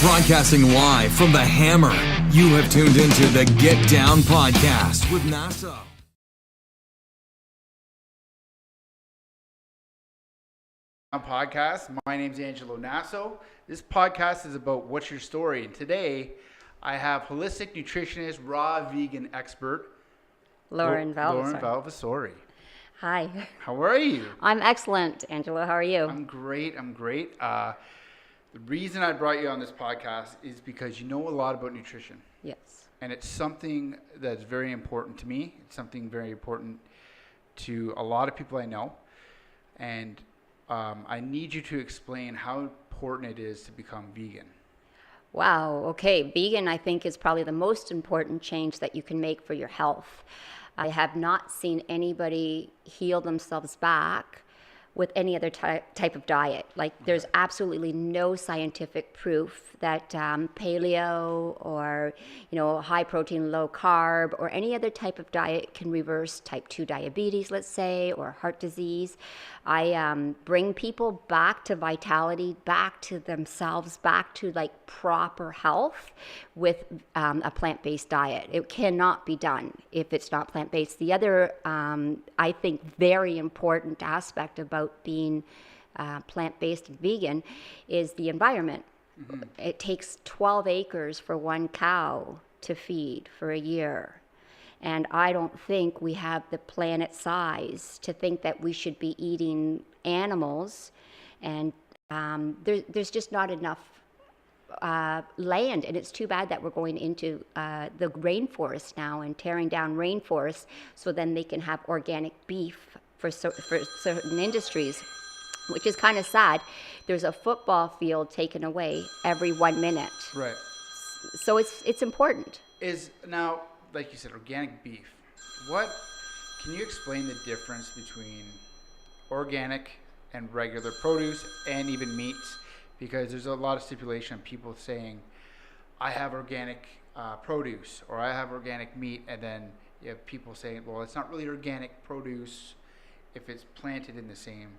Broadcasting live from the Hammer, you have tuned into the Getdwn podcast with NASA. Podcast. My name's Angelo Nasso. This podcast is about what's your story, and today I have holistic nutritionist, raw vegan expert Loren Valvasori. Hi. How are you? I'm excellent, Angelo. How are you? I'm great. The reason I brought you on this podcast is because you know a lot about nutrition. Yes. And it's something that's very important to me. It's something very important to a lot of people I know. And I need you to explain how important it is to become vegan. Wow. Okay. Vegan, I think, is probably the most important change that you can make for your health. I have not seen anybody heal themselves back with any other type of diet. Like, there's absolutely no scientific proof that paleo or, high protein, low carb or any other type of diet can reverse type 2 diabetes, let's say, or heart disease. I bring people back to vitality, back to themselves, back to proper health with a plant-based diet. It cannot be done if it's not plant-based. The other, I think, very important aspect about being plant-based and vegan is the environment. Mm-hmm. It takes 12 acres for one cow to feed for a year. And I don't think we have the planet size to think that we should be eating animals. And there's just not enough land. And it's too bad that we're going into the rainforest now and tearing down rainforests so then they can have organic beef for certain industries, which is kind of sad. There's a football field taken away every 1 minute. Right. So it's important. Is now, like you said, organic beef. Can you explain the difference between organic and regular produce and even meats? Because there's a lot of stipulation of people saying, I have organic produce or I have organic meat, and then you have people saying, well, it's not really organic produce if it's planted in the same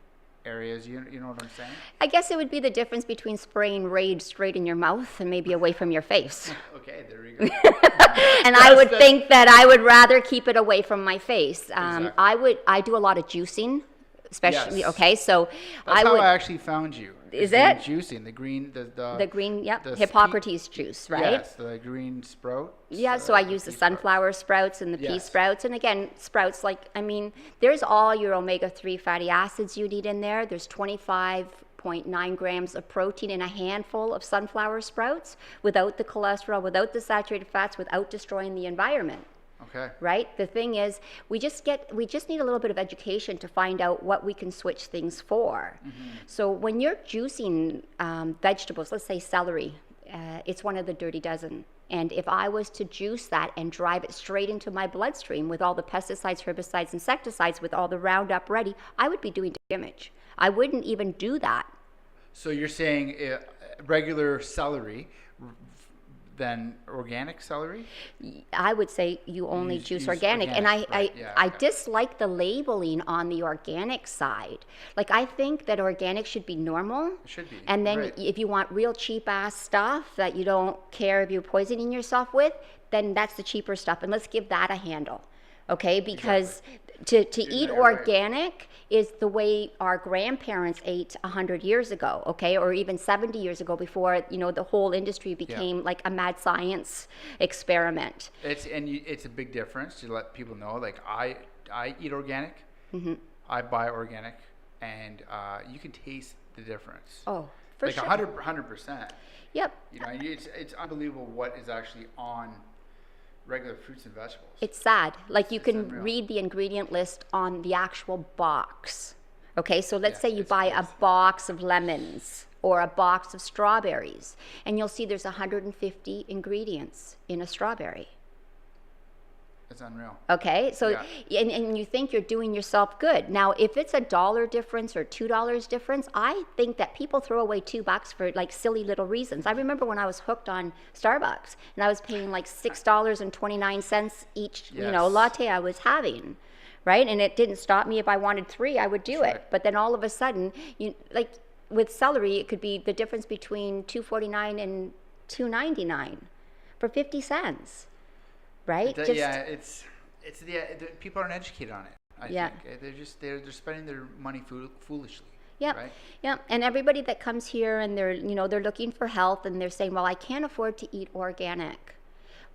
areas. You know what I'm saying? I guess it would be the difference between spraying Raid straight in your mouth and maybe away from your face. Okay, there you go. And I would think that I would rather keep it away from my face. Exactly. I do a lot of juicing, especially. Yes. Okay, so that's how I actually found you. Is it juicing the green the green? Yep, the Hippocrates juice, right? Yes, the green sprouts. Yeah, so I use the sunflower sprouts and the pea sprouts, and again, sprouts there's all your omega-3 fatty acids you need in there. There's 25.9 grams of protein in a handful of sunflower sprouts without the cholesterol, without the saturated fats, without destroying the environment. Okay. Right? The thing is, we just need a little bit of education to find out what we can switch things for. Mm-hmm. So when you're juicing vegetables, let's say celery, it's one of the dirty dozen. And if I was to juice that and drive it straight into my bloodstream with all the pesticides, herbicides, insecticides, with all the Roundup Ready, I would be doing damage. I wouldn't even do that. So you're saying regular celery, then organic celery? I would say you only use organic. And I dislike the labeling on the organic side. I think that organic should be normal. It should be. And then if you want real cheap ass stuff that you don't care if you're poisoning yourself with, then that's the cheaper stuff. And let's give that a handle. Okay? Because to eat organic is the way our grandparents ate 100 years ago, okay, or even 70 years ago, before the whole industry became like a mad science experiment. It's a big difference to let people know. I eat organic, mm-hmm. I buy organic, and you can taste the difference. Oh, for sure. 100%. Yep. It's unbelievable what is actually on regular fruits and vegetables. It's sad. You can read the ingredient list on the actual box. Okay, so let's say you buy a box of lemons or a box of strawberries, and you'll see there's 150 ingredients in a strawberry. It's unreal. Okay, so and you think you're doing yourself good. Now, if it's $1 difference or $2 difference, I think that people throw away $2 for silly little reasons. I remember when I was hooked on Starbucks and I was paying $6.29 each, latte I was having, right? And it didn't stop me. If I wanted 3, I would do it. But then all of a sudden, with celery, it could be the difference between $2.49 and $2.99 for 50 cents, right? People aren't educated on it. I think they're spending their money foolishly. Yeah, right? Yeah, and everybody that comes here and they're looking for health and they're saying, well, I can't afford to eat organic.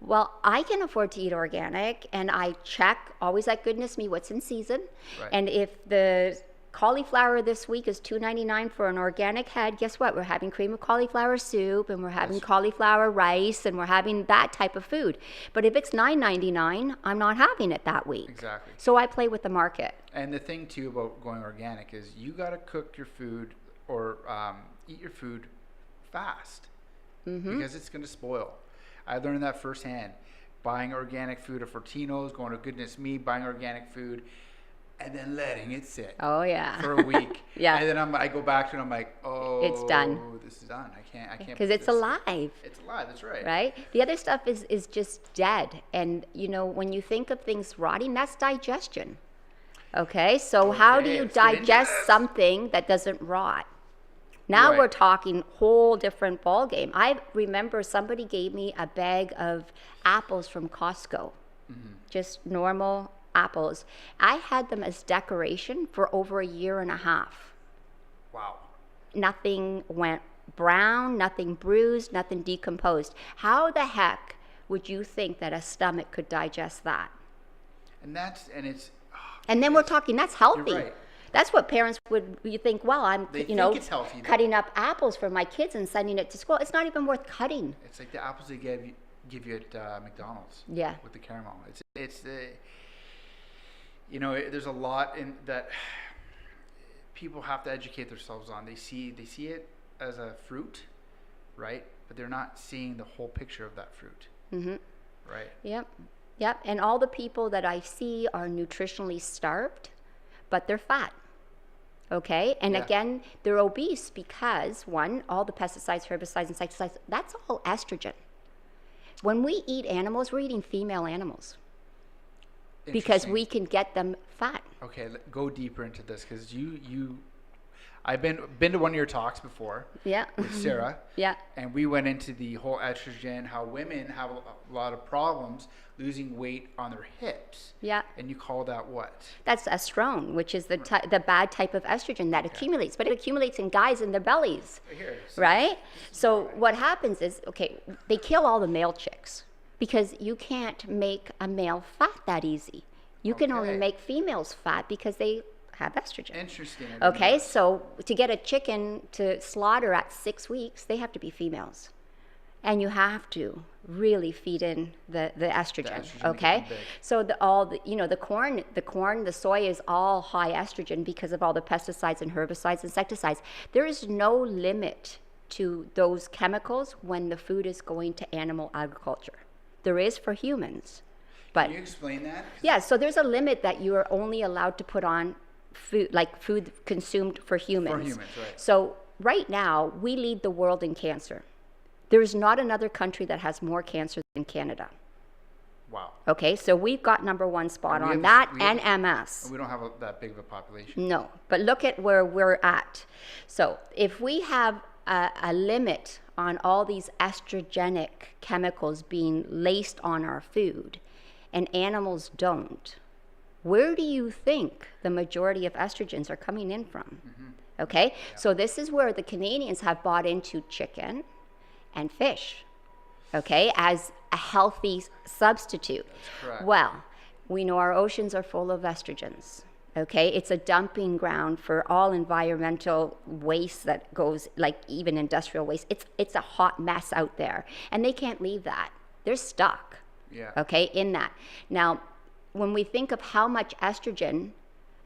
Well, I can afford to eat organic, and I check always at Goodness Me what's in season. Right. And if the cauliflower this week is $2.99 for an organic head, guess what? We're having cream of cauliflower soup, and we're having cauliflower rice, and we're having that type of food. But if it's $9.99, I'm not having it that week. Exactly. So I play with the market. And the thing too about going organic is you got to cook your food or eat your food fast, because it's going to spoil. I learned that firsthand. Buying organic food at Fortino's, going to Goodness Me, buying organic food, and then letting it sit. Oh yeah. For a week. Yeah. And then I go back to it. I'm like, oh, it's done. This is done. I can't. Because it's alive. It's alive. That's right. Right. The other stuff is just dead. And when you think of things rotting, that's digestion. Okay. So how do you digest something that doesn't rot? Now we're talking whole different ball game. I remember somebody gave me a bag of apples from Costco, just normal apples. I had them as decoration for over a year and a half. Wow. Nothing went brown, nothing bruised, nothing decomposed. How the heck would you think that a stomach could digest that? And then we're talking, that's healthy. You're right. That's what parents you think, well, I'm, it's healthy, cutting up apples for my kids and sending it to school. It's not even worth cutting. It's like the apples they give you at McDonald's. Yeah. With the caramel. It's there's a lot in that people have to educate themselves on. They see it as a fruit, right? But they're not seeing the whole picture of that fruit. Mm-hmm. Right? Yep. And all the people that I see are nutritionally starved, but they're fat. Okay, and again, they're obese because, one, all the pesticides, herbicides, insecticides, that's all estrogen. When we eat animals, we're eating female animals because we can get them fat. Okay, go deeper into this, because I've been to one of your talks before. Yeah. With Sarah. Yeah. And we went into the whole estrogen, how women have a lot of problems losing weight on their hips. Yeah. And you call that what? That's estrone, which is the bad type of estrogen that accumulates, but it accumulates in guys in their bellies. Here, right? So what happens is, they kill all the male chicks because you can't make a male fat that easy. You can only make females fat because they have estrogen. Interesting. Okay, so to get a chicken to slaughter at 6 weeks, they have to be females. And you have to really feed in the estrogen, okay? So the corn, the soy is all high estrogen because of all the pesticides and herbicides, insecticides. There is no limit to those chemicals when the food is going to animal agriculture. There is for humans. But, can you explain that? Yeah, so there's a limit that you are only allowed to put on food consumed for humans. For humans, right. So right now, we lead the world in cancer. There is not another country that has more cancer than Canada. Wow. Okay, so we've got number one spot on that and MS. We don't have that big of a population. No, but look at where we're at. So if we have a limit on all these estrogenic chemicals being laced on our food, and animals don't, where do you think the majority of estrogens are coming in from? Okay, so this is where the Canadians have bought into chicken and fish, okay, as a healthy substitute. That's correct. Well, we know our oceans are full of estrogens, okay? It's a dumping ground for all environmental waste that goes, like even industrial waste. It's a hot mess out there, and they can't leave that. They're stuck, okay, in that. Now, when we think of how much estrogen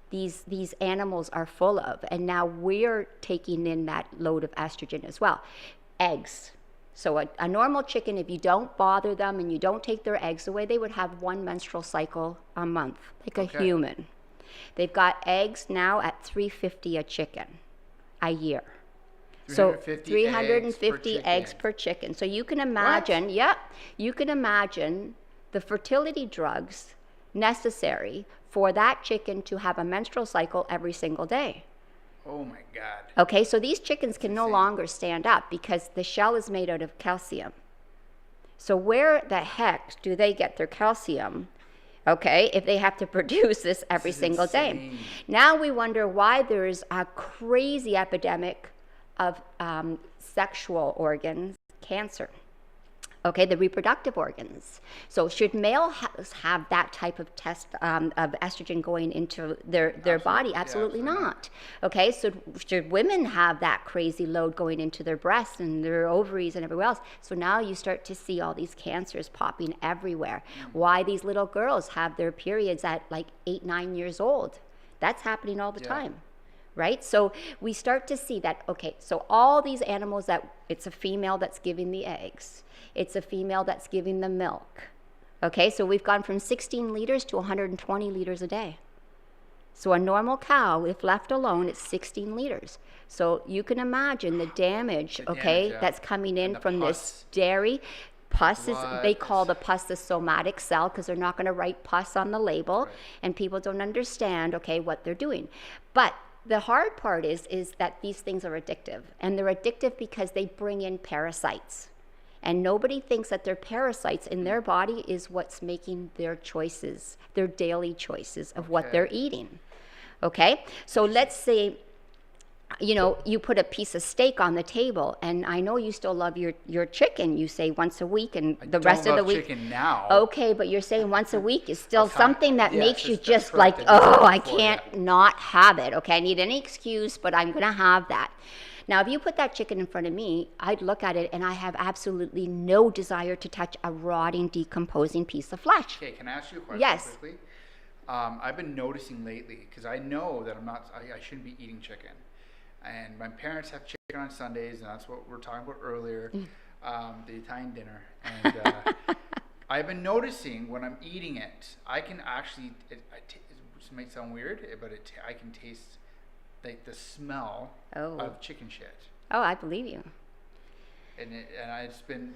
these animals are full of, and now we're taking in that load of estrogen as well. Eggs. So a normal chicken, if you don't bother them and you don't take their eggs away, they would have one menstrual cycle a month, like a human. They've got eggs now at $3.50 a chicken a year. 350 eggs per chicken. So you can imagine, you can imagine the fertility drugs necessary for that chicken to have a menstrual cycle every single day. Oh my God. Okay, so these chickens can no longer stand up because the shell is made out of calcium. So where the heck do they get their calcium? Okay, if they have to produce this every single day. Now we wonder why there is a crazy epidemic of sexual organs cancer. Okay, the reproductive organs. So should males have that type of test of estrogen going into their body? Absolutely not. Okay, so should women have that crazy load going into their breasts and their ovaries and everywhere else? So now you start to see all these cancers popping everywhere. Why these little girls have their periods at like 8, 9 years old? That's happening all the time. Right? So we start to see that, okay, so all these animals that it's a female that's giving the eggs. It's a female that's giving the milk. Okay, so we've gone from 16 liters to 120 liters a day. So a normal cow, if left alone, it's 16 liters. So you can imagine the damage, that's coming in from this dairy. Pus is, they call the pus the somatic cell because they're not going to write pus on the label, and people don't understand, what they're doing. But the hard part is that these things are addictive, and they're addictive because they bring in parasites. And nobody thinks that their parasites in their body is what's making their choices, their daily choices of what they're eating. Okay? So let's say, you put a piece of steak on the table, and I know you still love your chicken. You say once a week, and the rest of the week. Chicken now. Okay, but you're saying once a week is still something that makes you just like, I can't not have it. Okay, I need any excuse, but I'm going to have that. Now, if you put that chicken in front of me, I'd look at it, and I have absolutely no desire to touch a rotting, decomposing piece of flesh. Okay, can I ask you a question quickly? I've been noticing lately, because I know that I shouldn't be eating chicken. And my parents have chicken on Sundays, and that's what we were talking about earlier, the Italian dinner. And I've been noticing when I'm eating it, I can actually, it might sound weird, but I can taste like the smell of chicken shit. Oh, I believe you. And I just been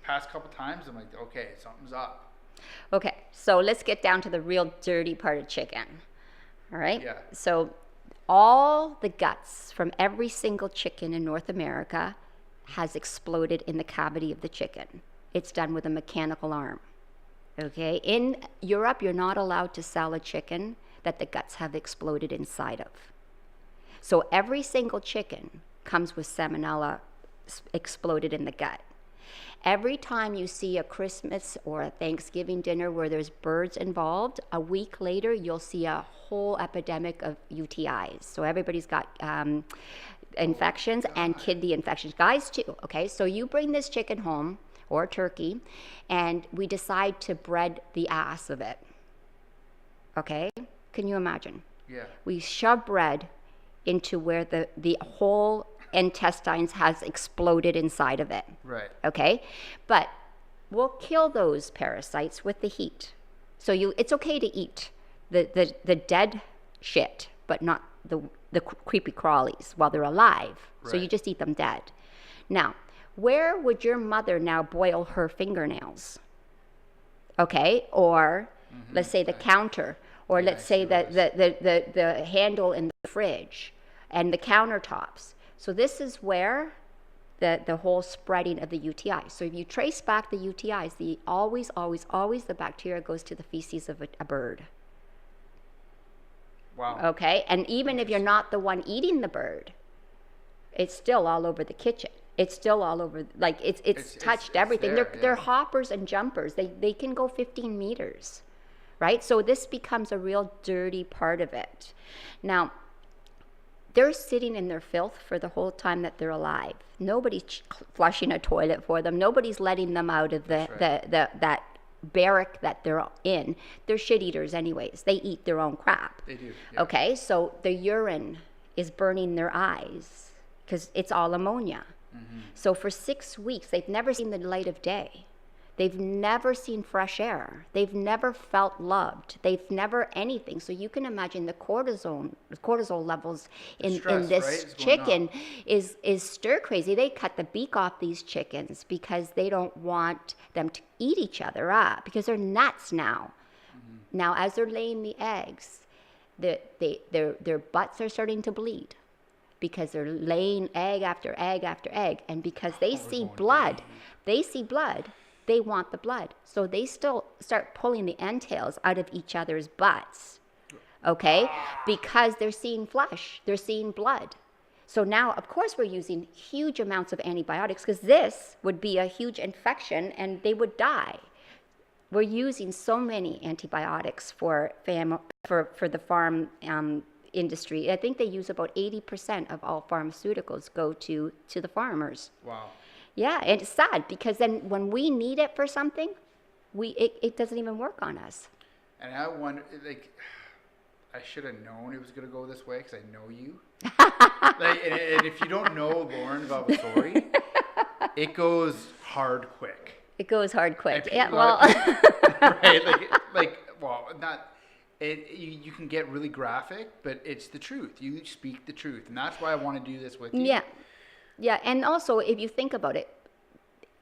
past couple times, I'm like, okay, something's up. Okay, so let's get down to the real dirty part of chicken. All right? Yeah. So all the guts from every single chicken in North America has exploded in the cavity of the chicken. It's done with a mechanical arm. Okay? In Europe, you're not allowed to sell a chicken that the guts have exploded inside of. So every single chicken comes with salmonella exploded in the gut. Every time you see a Christmas or a Thanksgiving dinner where there's birds involved, a week later you'll see a whole epidemic of UTIs. So everybody's got infections and kidney infections. Guys too, okay? So you bring this chicken home or turkey and we decide to bread the ass of it. Okay? Can you imagine? Yeah. We shove bread into where the whole intestines has exploded inside of it. Right. Okay? But we'll kill those parasites with the heat. So it's okay to eat the dead shit, but not the creepy crawlies while they're alive. Right. So you just eat them dead. Now, where would your mother now boil her fingernails? Okay? Or let's say the counter. Or let's say the handle in the fridge and the countertops. So this is where the whole spreading of the UTI. So if you trace back the UTIs, always the bacteria goes to the feces of a bird. Wow. Okay? And even if you're not the one eating the bird, it's still all over the kitchen. It's still all over, like it's touched everything. They're hoppers and jumpers. They can go 15 meters. Right? So this becomes a real dirty part of it. Now, they're sitting in their filth for the whole time that they're alive. Nobody's flushing a toilet for them. Nobody's letting them out of that barrack that they're in. They're shit eaters anyways. They eat their own crap. They do. Yeah. Okay, so the urine is burning their eyes because it's all ammonia. Mm-hmm. So for 6 weeks, they've never seen the light of day. They've never seen fresh air. They've never felt loved. They've never anything. So you can imagine the cortisol levels in this chicken is stir crazy. They cut the beak off these chickens because they don't want them to eat each other up because they're nuts now. Mm-hmm. Now, as they're laying the eggs, their butts are starting to bleed because they're laying egg after egg after egg. And because they see blood, they want the blood. So they still start pulling the entrails out of each other's butts, okay? Because they're seeing flesh, they're seeing blood. So now, of course, we're using huge amounts of antibiotics because this would be a huge infection and they would die. We're using so many antibiotics for the farm industry. I think they use about 80% of all pharmaceuticals go to the farmers. Wow. Yeah, and it's sad because then when we need it for something, it doesn't even work on us. And I wonder, like, I should have known it was going to go this way because I know you. and if you don't know Loren Valvasori, it goes hard quick. It goes hard quick. Yeah, well. Right, you can get really graphic, but it's the truth. You speak the truth. And that's why I want to do this with you. Yeah. Yeah, and also if you think about it,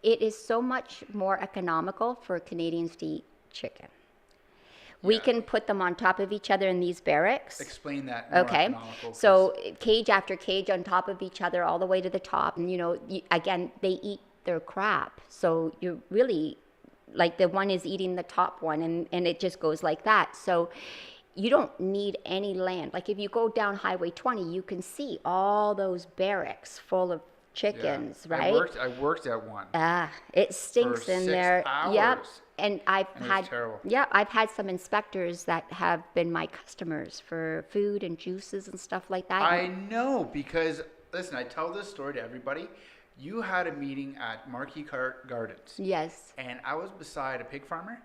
it is so much more economical for Canadians to eat chicken. We can put them on top of each other in these barracks. Explain that. Okay. So cage after cage on top of each other all the way to the top. And, again, they eat their crap. So you're really, like the one is eating the top one and it just goes like that. So you don't need any land. Like if you go down Highway 20, you can see all those barracks full of chickens, right? I worked at one. It stinks in there. Hours. Yep. And I've terrible. I've had some inspectors that have been my customers for food and juices and stuff like that. I know because listen, I tell this story to everybody. You had a meeting at Marquee Gardens. Yes. And I was beside a pig farmer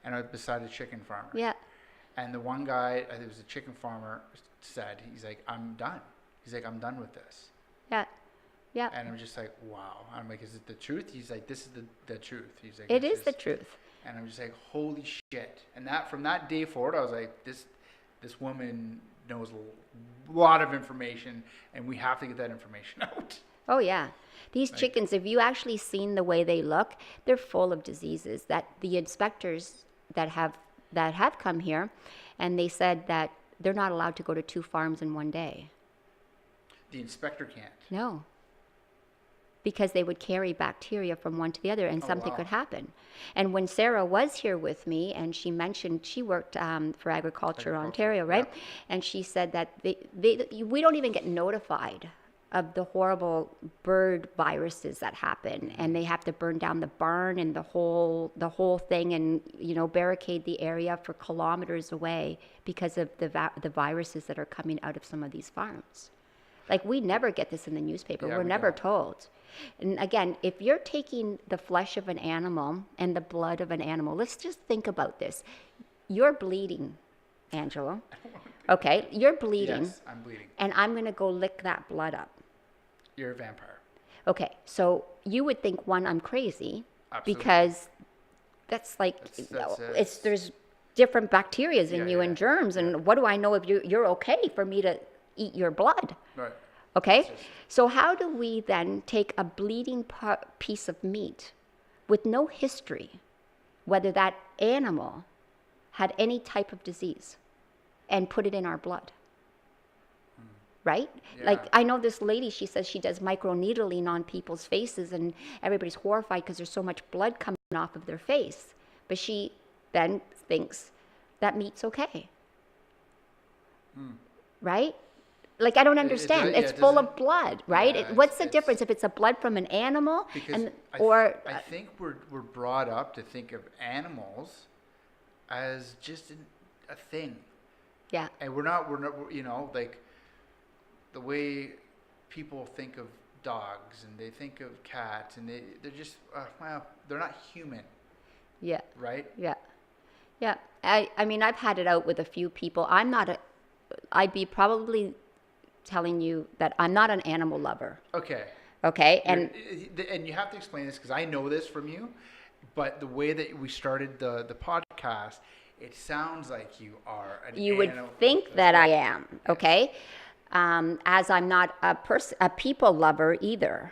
and I was beside a chicken farmer. Yeah. And the one guy, I think it was a chicken farmer, said, he's like, I'm done. He's like, I'm done with this. Yeah. Yeah. And I'm just like, wow. I'm like, is it the truth? He's like, this is the truth. He's like, it is the truth. And I'm just like, holy shit. And that from that day forward, I was like, this woman knows a lot of information, and we have to get that information out. Oh, yeah. These chickens, if you actually seen the way they look, they're full of diseases that the inspectors that have come here, and they said that they're not allowed to go to 2 farms in one day. The inspector can't. No. Because they would carry bacteria from one to the other and something could happen. And when Sarah was here with me and she mentioned she worked for Agriculture Ontario, right? Yeah. And she said that we don't even get notified of the horrible bird viruses that happen, and they have to burn down the barn and the whole thing and barricade the area for kilometers away because of the viruses that are coming out of some of these farms. Like we never get this in the newspaper. We're never told. And again, if you're taking the flesh of an animal and the blood of an animal, let's just think about this. You're bleeding, Angelo. Okay, you're bleeding. Yes, I'm bleeding. And I'm going to go lick that blood up. You're a vampire. Okay, so you would think, one, I'm crazy. Absolutely. Because that's like, there's different bacteria in you and germs. And what do I know if you're okay for me to eat your blood? Right. Okay, so how do we then take a bleeding piece of meat with no history, whether that animal had any type of disease, and put it in our blood? Right? Yeah. Like I know this lady, she says she does microneedling on people's faces and everybody's horrified because there's so much blood coming off of their face. But she then thinks that meat's okay. Right? Like, I don't understand. It's full of blood, right? Yeah, what's the difference if it's a blood from an animal? Because I think we're brought up to think of animals as just a thing. Yeah. And we're not, like the way people think of dogs and they think of cats and they're just, they're not human. Yeah. Right? Yeah. Yeah. I mean, I've had it out with a few people. I'd be probably telling you that I'm not an animal lover. Okay. Okay. And you have to explain this because I know this from you, but the way that we started the podcast, it sounds like you are an animal. You would think that I am. Okay. As I'm not a people lover either.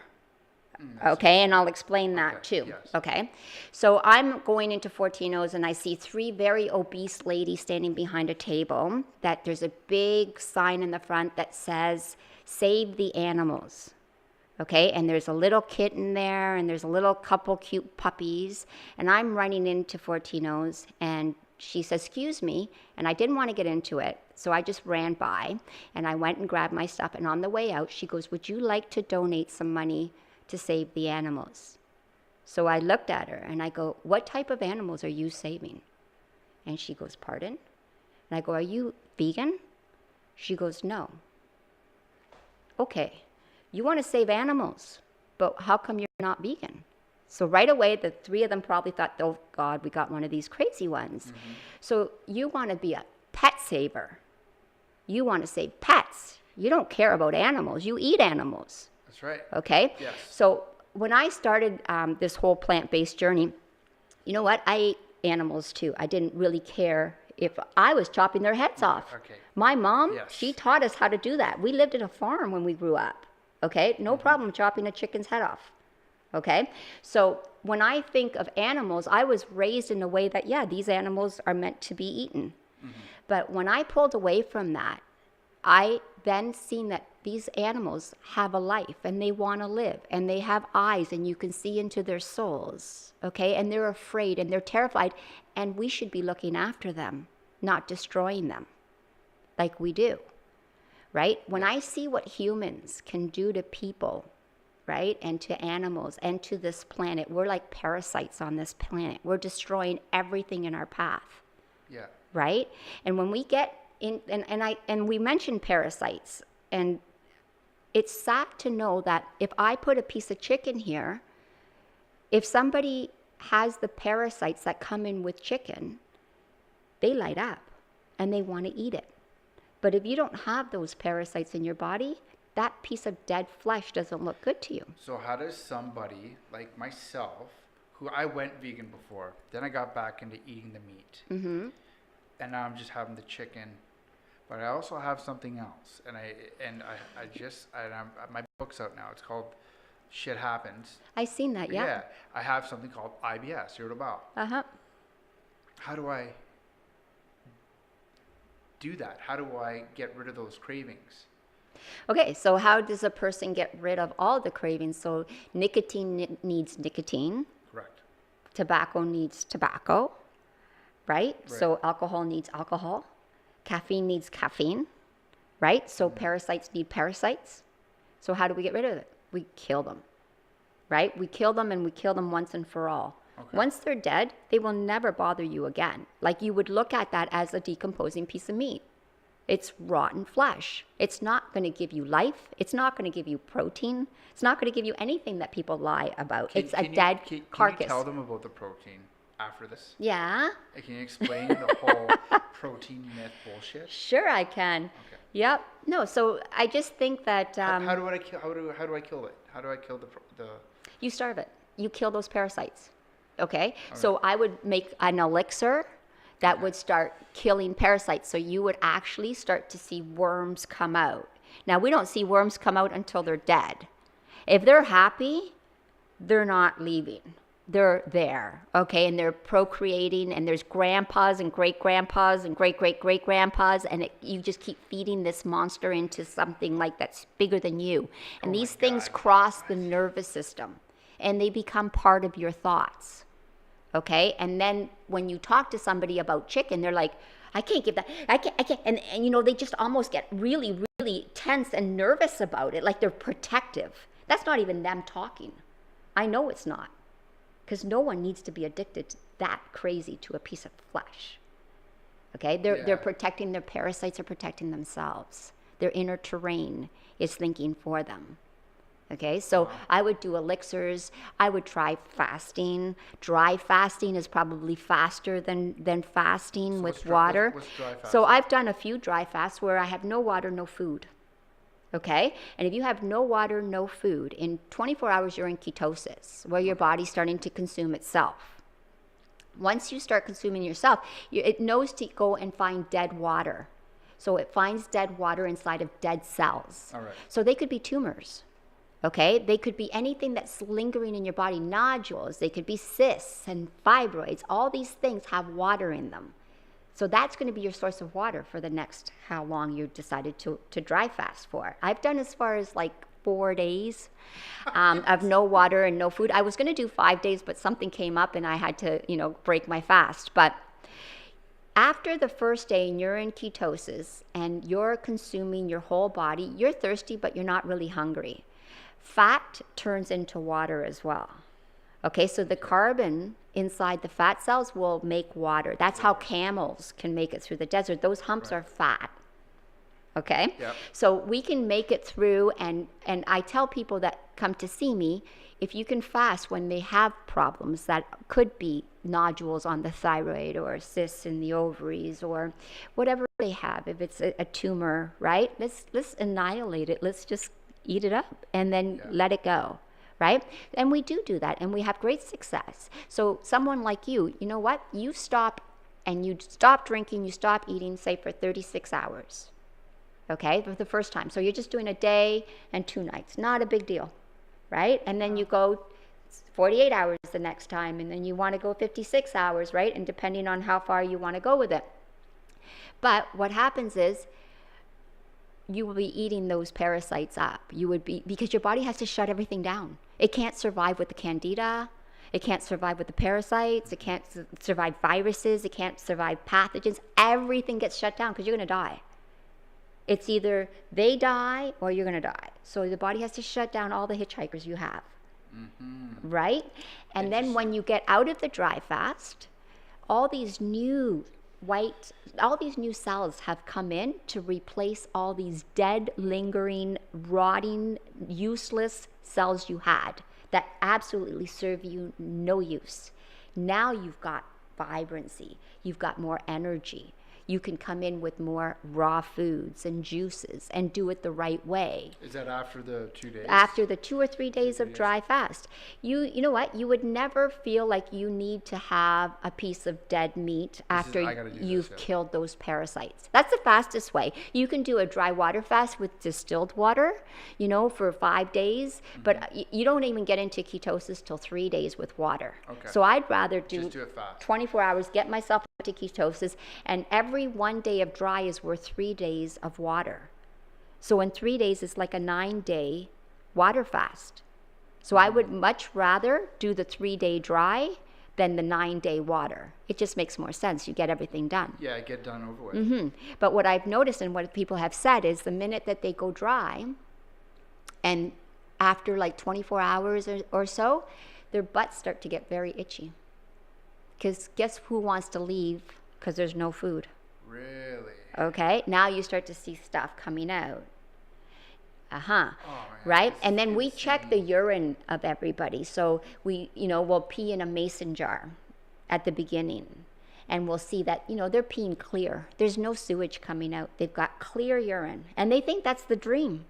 Okay, and I'll explain that Okay, too. yes. Okay, so I'm going into Fortino's and I see 3 very obese ladies standing behind a table that there's a big sign in the front that says, "Save the animals." Okay, and there's a little kitten there and there's a little couple cute puppies. And I'm running into Fortino's and she says, "Excuse me," and I didn't want to get into it. So I just ran by and I went and grabbed my stuff. And on the way out, she goes, "Would you like to donate some money to save the animals?" So I looked at her and I go, "What type of animals are you saving?" And she goes, "Pardon?" And I go, "Are you vegan?" She goes, "No." Okay, you want to save animals, but how come you're not vegan? So right away, the 3 of them probably thought, "Oh God, we got one of these crazy ones." So you want to be a pet saver. You want to save pets. You don't care about animals. You eat animals. That's right. Okay? Yes. So when I started this whole plant-based journey, you know what? I ate animals too. I didn't really care if I was chopping their heads off. Okay. My mom, Yes. she taught us how to do that. We lived at a farm when we grew up. Okay? No problem chopping a chicken's head off. Okay? So when I think of animals, I was raised in a way that, yeah, these animals are meant to be eaten. But when I pulled away from that, I then seen that these animals have a life and they want to live and they have eyes and you can see into their souls, okay? And they're afraid and they're terrified and we should be looking after them, not destroying them like we do, right? When I see what humans can do to people, right, and to animals and to this planet, we're like parasites on this planet. We're destroying everything in our path. Yeah. Right? And when we get in, and we mentioned parasites, and it's sad to know that if I put a piece of chicken here, if somebody has the parasites that come in with chicken, they light up and they want to eat it. But if you don't have those parasites in your body, that piece of dead flesh doesn't look good to you. So how does somebody like myself, who I went vegan before, then I got back into eating the meat, and now I'm just having the chicken, but I also have something else, and my book's out now. It's called Shit Happens. I seen that, yeah. Yeah, I have something called IBS, irritable bowel. Uh-huh. How do I do that? How do I get rid of those cravings? Okay, so how does a person get rid of all the cravings? So nicotine needs nicotine. Correct. Tobacco needs tobacco, right? So alcohol needs alcohol. Caffeine needs caffeine, right? So parasites need parasites. So how do we get rid of it? We kill them, right? We kill them and we kill them once and for all. Okay. Once they're dead, they will never bother you again. Like you would look at that as a decomposing piece of meat. It's rotten flesh. It's not going to give you life. It's not going to give you protein. It's not going to give you anything that people lie about. It's a dead carcass. Can you tell them about the protein after this? Yeah. Can you explain the whole protein myth bullshit? Sure, I can. Okay. Yep. No, so I just think that How do I kill it? How do I kill the? you starve it. You kill those parasites. Okay. So I would make an elixir that would start killing parasites. So you would actually start to see worms come out. Now, we don't see worms come out until they're dead. If they're happy, they're not leaving. They're there, okay? And they're procreating, and there's grandpas and great-grandpas and great-great-great-grandpas, and you just keep feeding this monster into something like that's bigger than you. And these things cross the nervous system, and they become part of your thoughts. Okay, and then when you talk to somebody about chicken, they're like, "I can't give that. I can't." And you know, they just almost get really, really tense and nervous about it, like they're protective. That's not even them talking. I know it's not, because no one needs to be addicted that crazy to a piece of flesh. Okay, they're protecting their parasites, are protecting themselves. Their inner terrain is thinking for them. Okay, so I would do elixirs. I would try fasting. Dry fasting is probably faster than fasting with water. What's dry fasting? So I've done a few dry fasts where I have no water, no food. Okay, and if you have no water, no food, in 24 hours you're in ketosis, where your body's starting to consume itself. Once you start consuming yourself, it knows to go and find dead water. So it finds dead water inside of dead cells. All right. So they could be tumors. Okay, they could be anything that's lingering in your body, nodules, they could be cysts and fibroids. All these things have water in them. So that's going to be your source of water for the next how long you decided to dry fast for. I've done as far as like 4 days of no water and no food. I was going to do 5 days, but something came up and I had to, break my fast. But after the first day and you're in ketosis and you're consuming your whole body, you're thirsty, but you're not really hungry. Fat turns into water as well. Okay, so the carbon inside the fat cells will make water. That's how camels can make it through the desert. Those humps are fat. Okay? Yep. So we can make it through, and I tell people that come to see me, if you can fast when they have problems that could be nodules on the thyroid or cysts in the ovaries or whatever they have, if it's a tumor, right? Let's annihilate it. Let's just eat it up and then let it go, right? And we do that, and we have great success. So someone like you know what? You stop and you stop drinking, you stop eating, say for 36 hours, okay, for the first time. So you're just doing a day and 2 nights, not a big deal, right? And then you go 48 hours the next time, and then you want to go 56 hours, right? And depending on how far you want to go with it. But what happens is, you will be eating those parasites up. You would be, because your body has to shut everything down. It can't survive with the candida. It can't survive with the parasites. It can't survive viruses. It can't survive pathogens. Everything gets shut down because you're going to die. It's either they die or you're going to die. So the body has to shut down all the hitchhikers you have. Mm-hmm. Right? And then when you get out of the dry fast, all these new cells have come in to replace all these dead, lingering, rotting, useless cells you had that absolutely serve you no use. Now you've got vibrancy, you've got more energy. You can come in with more raw foods and juices and do it the right way. Is that after the 2 days? After the 2 or 3 days of dry fast. You know what? You would never feel like you need to have a piece of dead meat after you've killed those parasites. That's the fastest way. You can do a dry water fast with distilled water, for 5 days, but you don't even get into ketosis till 3 days with water. Okay. So I'd rather do it fast. 24 hours, get myself into ketosis, and every 1 day of dry is worth 3 days of water. So in 3 days, it's like a 9-day water fast. So I would much rather do the 3-day dry than the 9-day water. It just makes more sense. You get everything done. Yeah, get done over with. Mm-hmm. But what I've noticed and what people have said is the minute that they go dry, and after like 24 hours or so, their butts start to get very itchy. Because guess who wants to leave because there's no food? Really? Okay, now you start to see stuff coming out. Oh, right? And then we check the urine of everybody. So we'll pee in a mason jar at the beginning. And we'll see that, they're peeing clear. There's no sewage coming out. They've got clear urine. And they think that's the dream.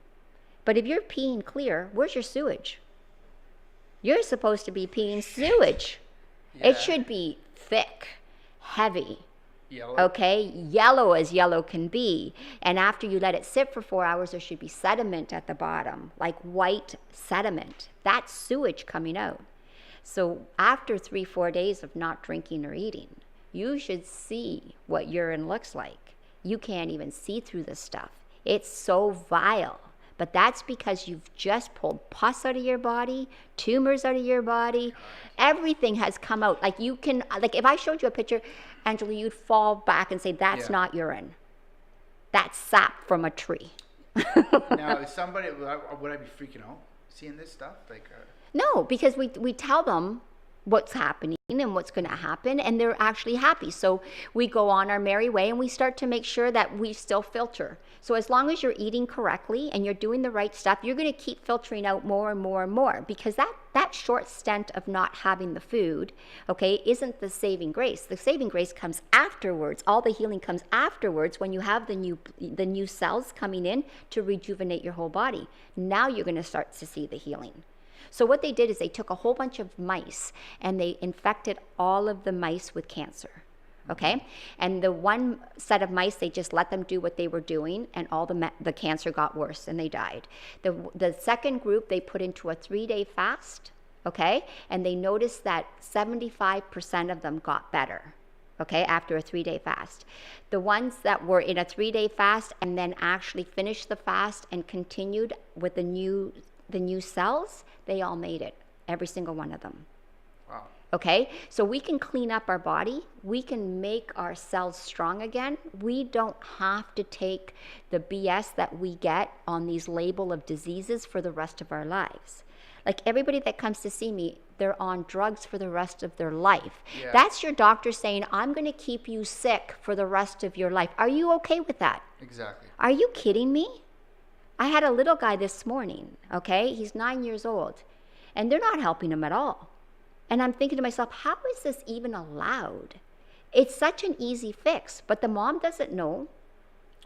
But if you're peeing clear, where's your sewage? You're supposed to be peeing sewage. Yeah. It should be thick, heavy. Yellow. Okay, yellow as yellow can be. And after you let it sit for 4 hours, there should be sediment at the bottom, like white sediment. That's sewage coming out. So after 3-4 days of not drinking or eating, you should see what urine looks like. You can't even see through this stuff. It's so vile. But that's because you've just pulled pus out of your body, tumors out of your body. Everything has come out. Like if I showed you a picture, Angela, you'd fall back and say, that's not urine. That's sap from a tree. Now, somebody, would I be freaking out seeing this stuff? No, because we tell them what's happening and what's going to happen, and they're actually happy. So we go on our merry way, and we start to make sure that we still filter. So as long as you're eating correctly and you're doing the right stuff, you're going to keep filtering out more and more and more, because that short stint of not having the food, okay, isn't the saving grace. The saving grace comes afterwards. All the healing comes afterwards when you have the new cells coming in to rejuvenate your whole body. Now you're going to start to see the healing. So what they did is they took a whole bunch of mice and they infected all of the mice with cancer. okay? And the one set of mice, they just let them do what they were doing, and all the cancer got worse, and they died. The second group, they put into a 3-day fast, okay? And they noticed that 75% of them got better, okay, after a 3-day fast. The ones that were in a 3-day fast and then actually finished the fast and continued with the new cells, they all made it, every single one of them. Wow. Okay, so we can clean up our body. We can make our cells strong again. We don't have to take the BS that we get on these label of diseases for the rest of our lives. Like everybody that comes to see me, they're on drugs for the rest of their life. Yeah. That's your doctor saying, I'm going to keep you sick for the rest of your life. Are you okay with that? Exactly. Are you kidding me? I had a little guy this morning, okay? He's 9 years old, and they're not helping him at all. And I'm thinking to myself, how is this even allowed? It's such an easy fix, but the mom doesn't know.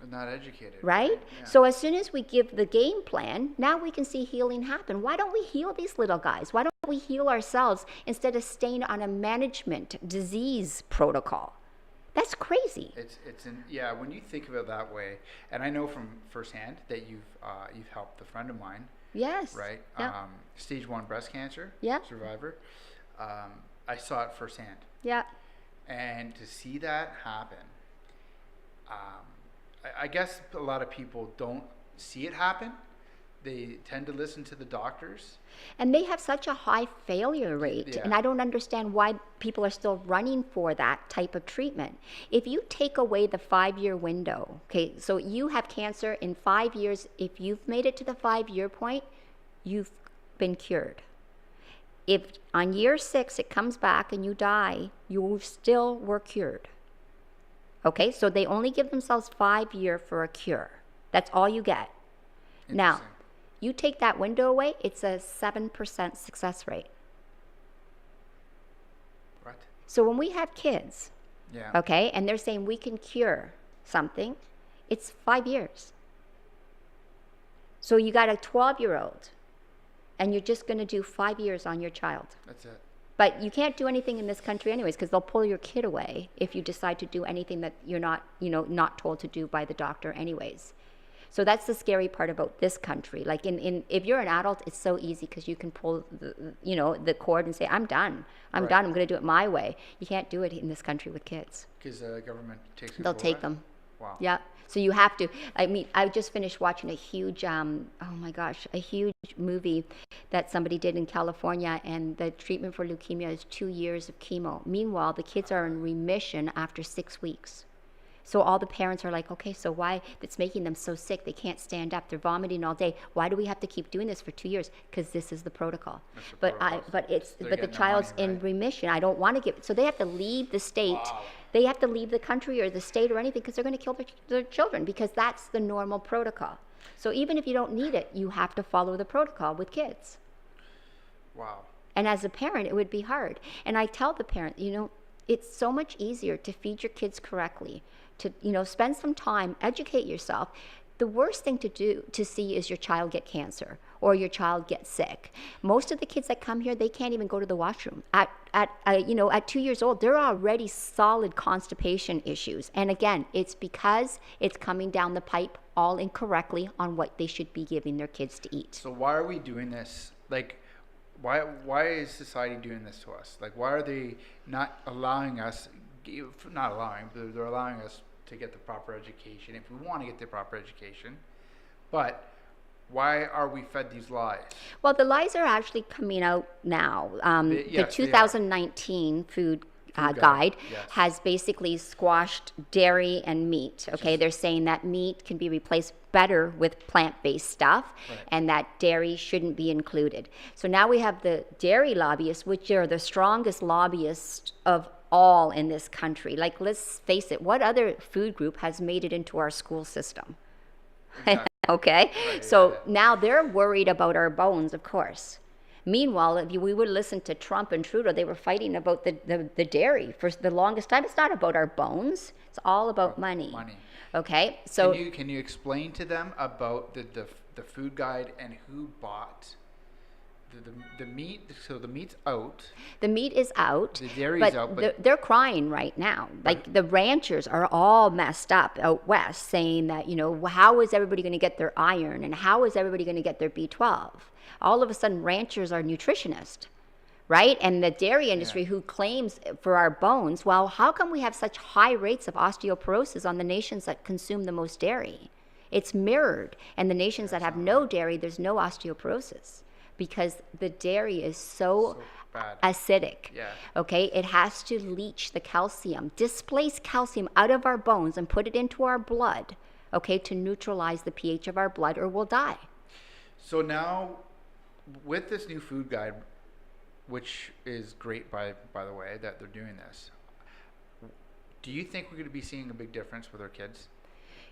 Not educated. Right? Yeah. So as soon as we give the game plan, now we can see healing happen. Why don't we heal these little guys? Why don't we heal ourselves instead of staying on a management disease protocol? That's crazy. Yeah, when you think of it that way, and I know from firsthand that you've helped a friend of mine. Yes. Right? Yeah. Stage 1 breast cancer. Yeah. Survivor. I saw it firsthand. Yeah. And to see that happen, I guess a lot of people don't see it happen. They tend to listen to the doctors. And they have such a high failure rate. Yeah. And I don't understand why people are still running for that type of treatment. If you take away the 5-year window, okay, so you have cancer in 5 years, if you've made it to the 5-year point, you've been cured. If on year 6 it comes back and you die, you still were cured. Okay, so they only give themselves 5 years for a cure. That's all you get. Now, you take that window away, it's a 7% success rate. What? So when we have kids, Yeah. okay, and they're saying we can cure something, it's 5 years. So you got a 12-year-old, and you're just going to do 5 years on your child. That's it. But you can't do anything in this country anyways, because they'll pull your kid away if you decide to do anything that you're not told to do by the doctor anyways. So that's the scary part about this country. Like if you're an adult, it's so easy because you can pull the cord and say, I'm done. I'm done. I'm going to do it my way. You can't do it in this country with kids. Because the government takes They'll take them. Wow. Yeah. So you have to, I just finished watching a huge, a huge movie that somebody did in California, and the treatment for leukemia is 2 years of chemo. Meanwhile, the kids are in remission after 6 weeks. So all the parents are like, okay, so why, it's making them so sick, they can't stand up, they're vomiting all day. Why do we have to keep doing this for 2 years? Because this is the protocol. But the child's in remission. I don't want to give, so they have to leave the state. Wow. They have to leave the country or the state or anything because they're going to kill their children, because that's the normal protocol. So even if you don't need it, you have to follow the protocol with kids. Wow. And as a parent, it would be hard. And I tell the parent, it's so much easier to feed your kids correctly, to spend some time, educate yourself. The worst thing to see is your child get cancer or your child get sick. Most of the kids that come here, they can't even go to the washroom. At 2 years old, they're already solid constipation issues. And again, it's because it's coming down the pipe all incorrectly on what they should be giving their kids to eat. So why are we doing this? Like, why is society doing this to us? Like, why are they not allowing us? Not allowing, but they're allowing us to get the proper education if we want to get the proper education. But why are we fed these lies? Well, the lies are actually coming out now. The 2019 food guide has basically squashed dairy and meat. Okay, they're saying that meat can be replaced better with plant-based stuff, right, and that dairy shouldn't be included. So now we have the dairy lobbyists, which are the strongest lobbyists of all in this country. Like, let's face it, what other food group has made it into our school system? Exactly. Okay, right, so now they're worried about our bones, of course. Meanwhile, if we would listen to Trump and Trudeau, they were fighting about the dairy for the longest time. It's not about our bones. It's all about money. Okay, so can you explain to them about the food guide and who bought the meat. So the meat's out. The meat is out. The dairy's but out, but they're crying right now. Like the ranchers are all messed up out west, saying that how is everybody going to get their iron and how is everybody going to get their B12? All of a sudden, ranchers are nutritionists. Right? And the dairy industry who claims for our bones, well, how come we have such high rates of osteoporosis on the nations that consume the most dairy? It's mirrored. And the nations that have no dairy, there's no osteoporosis because the dairy is so bad. Acidic. Yeah. Okay? It has to leach the calcium, displace calcium out of our bones and put it into our blood, okay, to neutralize the pH of our blood or we'll die. So now, with this new food guide, which is great, by the way, that they're doing this. Do you think we're going to be seeing a big difference with our kids?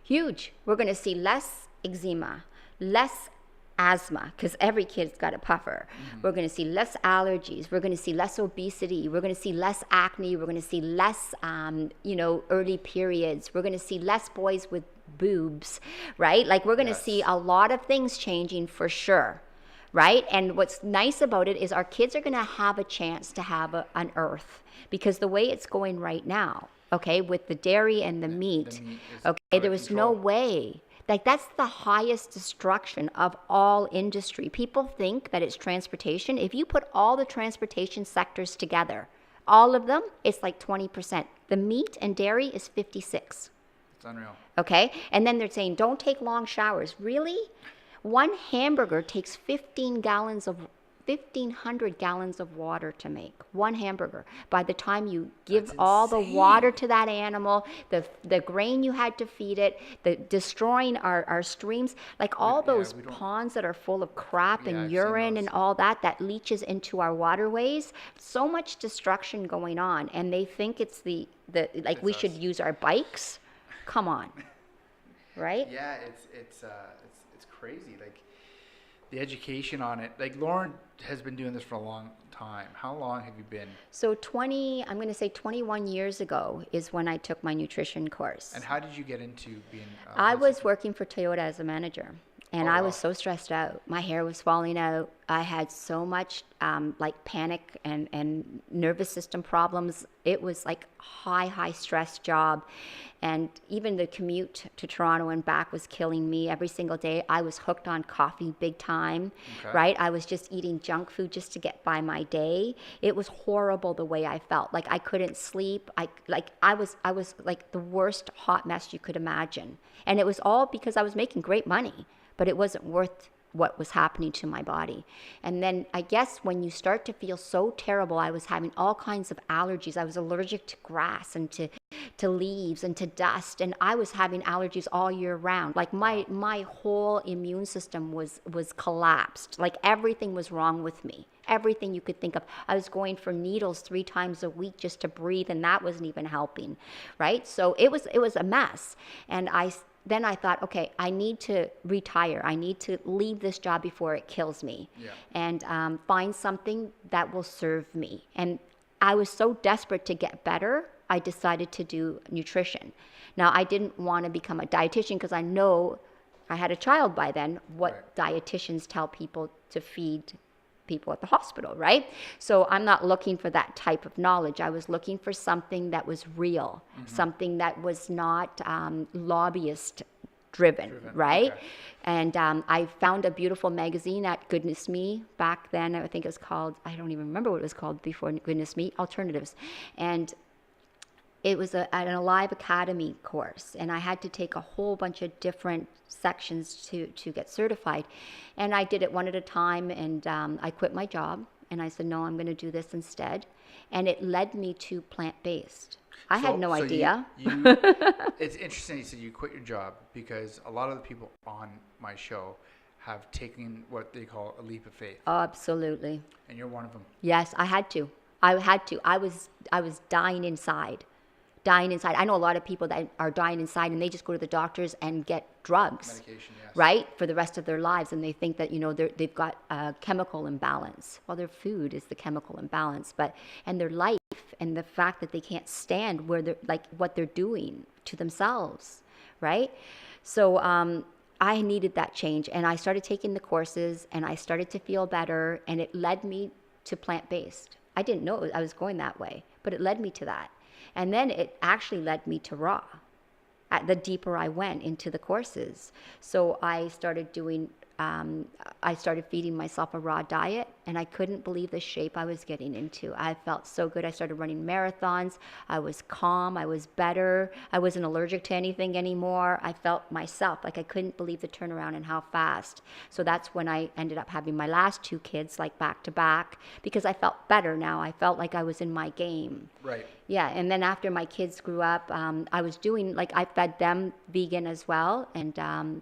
Huge. We're going to see less eczema, less asthma, because every kid's got a puffer. Mm-hmm. We're going to see less allergies. We're going to see less obesity. We're going to see less acne. We're going to see less, early periods. We're going to see less boys with boobs, right? Like we're going to see a lot of things changing for sure. Right? And what's nice about it is our kids are going to have a chance to have an earth because the way it's going right now, okay, with the dairy and the meat okay, there was no way. Like that's the highest destruction of all industry. People think that it's transportation. If you put all the transportation sectors together, all of them, it's like 20%. The meat and dairy is 56. It's unreal. Okay? And then they're saying, don't take long showers. Really? One hamburger takes 1,500 gallons of water to make. One hamburger. By the time you give all the water to that animal, the grain you had to feed it, the destroying our streams, like all those ponds that are full of crap and urine and all that leaches into our waterways. So much destruction going on, and they think it's we should use our bikes. Come on, right? Yeah, it's crazy. Like the education on it. Like Loren has been doing this for a long time. How long have you been? So 21 years ago is when I took my nutrition course. And how did you get into being I was working for Toyota as a manager. And I was so stressed out. My hair was falling out. I had so much panic and nervous system problems. It was like high stress job. And even the commute to Toronto and back was killing me every single day. I was hooked on coffee big time, right? I was just eating junk food just to get by my day. It was horrible the way I felt. Like I couldn't sleep. I was like the worst hot mess you could imagine. And it was all because I was making great money. But it wasn't worth what was happening to my body. And then I guess when you start to feel so terrible, I was having all kinds of allergies. I was allergic to grass and to leaves and to dust. And I was having allergies all year round. Like my whole immune system was collapsed. Like everything was wrong with me. Everything you could think of. I was going for needles 3 times a week just to breathe, and that wasn't even helping, right? So it was a mess. And then I thought, okay, I need to retire. I need to leave this job before it kills me and find something that will serve me. And I was so desperate to get better, I decided to do nutrition. Now, I didn't want to become a dietitian because I know I had a child by then, what dietitians tell people to feed people at the hospital, right? So I'm not looking for that type of knowledge. I was looking for something that was real, something that was not lobbyist driven, right? Okay. And I found a beautiful magazine at Goodness Me back then. I think it was called, I don't even remember what it was called before Goodness Me, Alternatives. And it was an Alive Academy course, and I had to take a whole bunch of different sections to get certified. And I did it one at a time, and I quit my job, and I said, no, I'm going to do this instead. And it led me to plant-based. I had no idea. It's interesting you said you quit your job, because a lot of the people on my show have taken what they call a leap of faith. Oh, absolutely. And you're one of them. Yes, I had to. I was dying inside. I know a lot of people that are dying inside, and they just go to the doctors and get drugs, medication, yes, right, for the rest of their lives, and they think that they've got a chemical imbalance. Well, their food is the chemical imbalance, and their life and the fact that they can't stand where they're what they're doing to themselves, right? So I needed that change, and I started taking the courses, and I started to feel better, and it led me to plant-based. I didn't know I was going that way, but it led me to that. And then it actually led me to raw, the deeper I went into the courses. So I started feeding myself a raw diet, and I couldn't believe the shape I was getting into. I felt so good. I started running marathons. I was calm. I was better. I wasn't allergic to anything anymore. I felt myself. Like, I couldn't believe the turnaround and how fast. So that's when I ended up having my last 2 kids, like back to back, because I felt better now. I felt like I was in my game. Right. Yeah, and then after my kids grew up, I was doing, like, I fed them vegan as well, and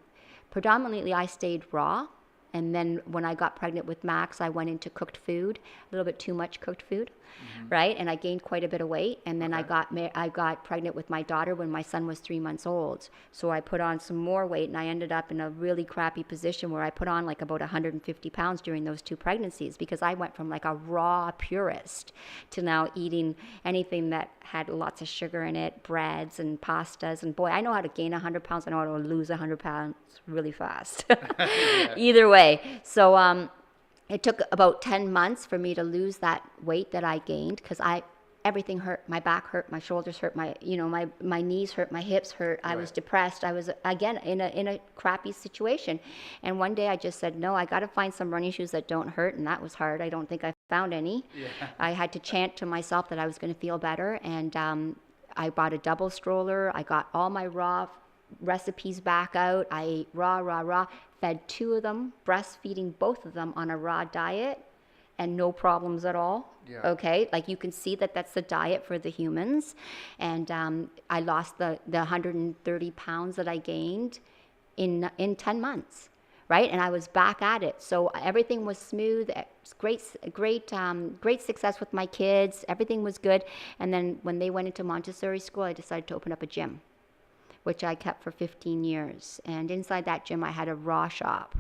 predominantly I stayed raw. And then when I got pregnant with Max, I went into cooked food, a little bit too much cooked food, right? And I gained quite a bit of weight. And then I got pregnant with my daughter when my son was 3 months old. So I put on some more weight, and I ended up in a really crappy position where I put on like about 150 pounds during those 2 pregnancies, because I went from like a raw purist to now eating anything that had lots of sugar in it, breads and pastas. And boy, I know how to gain 100 pounds. I know how to lose 100 pounds really fast. Either way. So it took about 10 months for me to lose that weight that I gained, because everything hurt. My back hurt, my shoulders hurt, my knees hurt, my hips hurt. I was depressed. I was, again, in a crappy situation. And one day I just said, no, I got to find some running shoes that don't hurt. And that was hard. I don't think I found any. Yeah. I had to chant to myself that I was going to feel better. And I bought a double stroller. I got all my raw recipes back out. I ate raw, fed 2 of them, breastfeeding both of them on a raw diet, and no problems at all. Yeah. Okay, like, you can see that that's the diet for the humans. And I lost the 130 pounds that I gained in 10 months, right? And I was back at it. So everything was smooth. Great success with my kids. Everything was good. And then when they went into Montessori school, I decided to open up a gym, which I kept for 15 years. And inside that gym, I had a raw shop.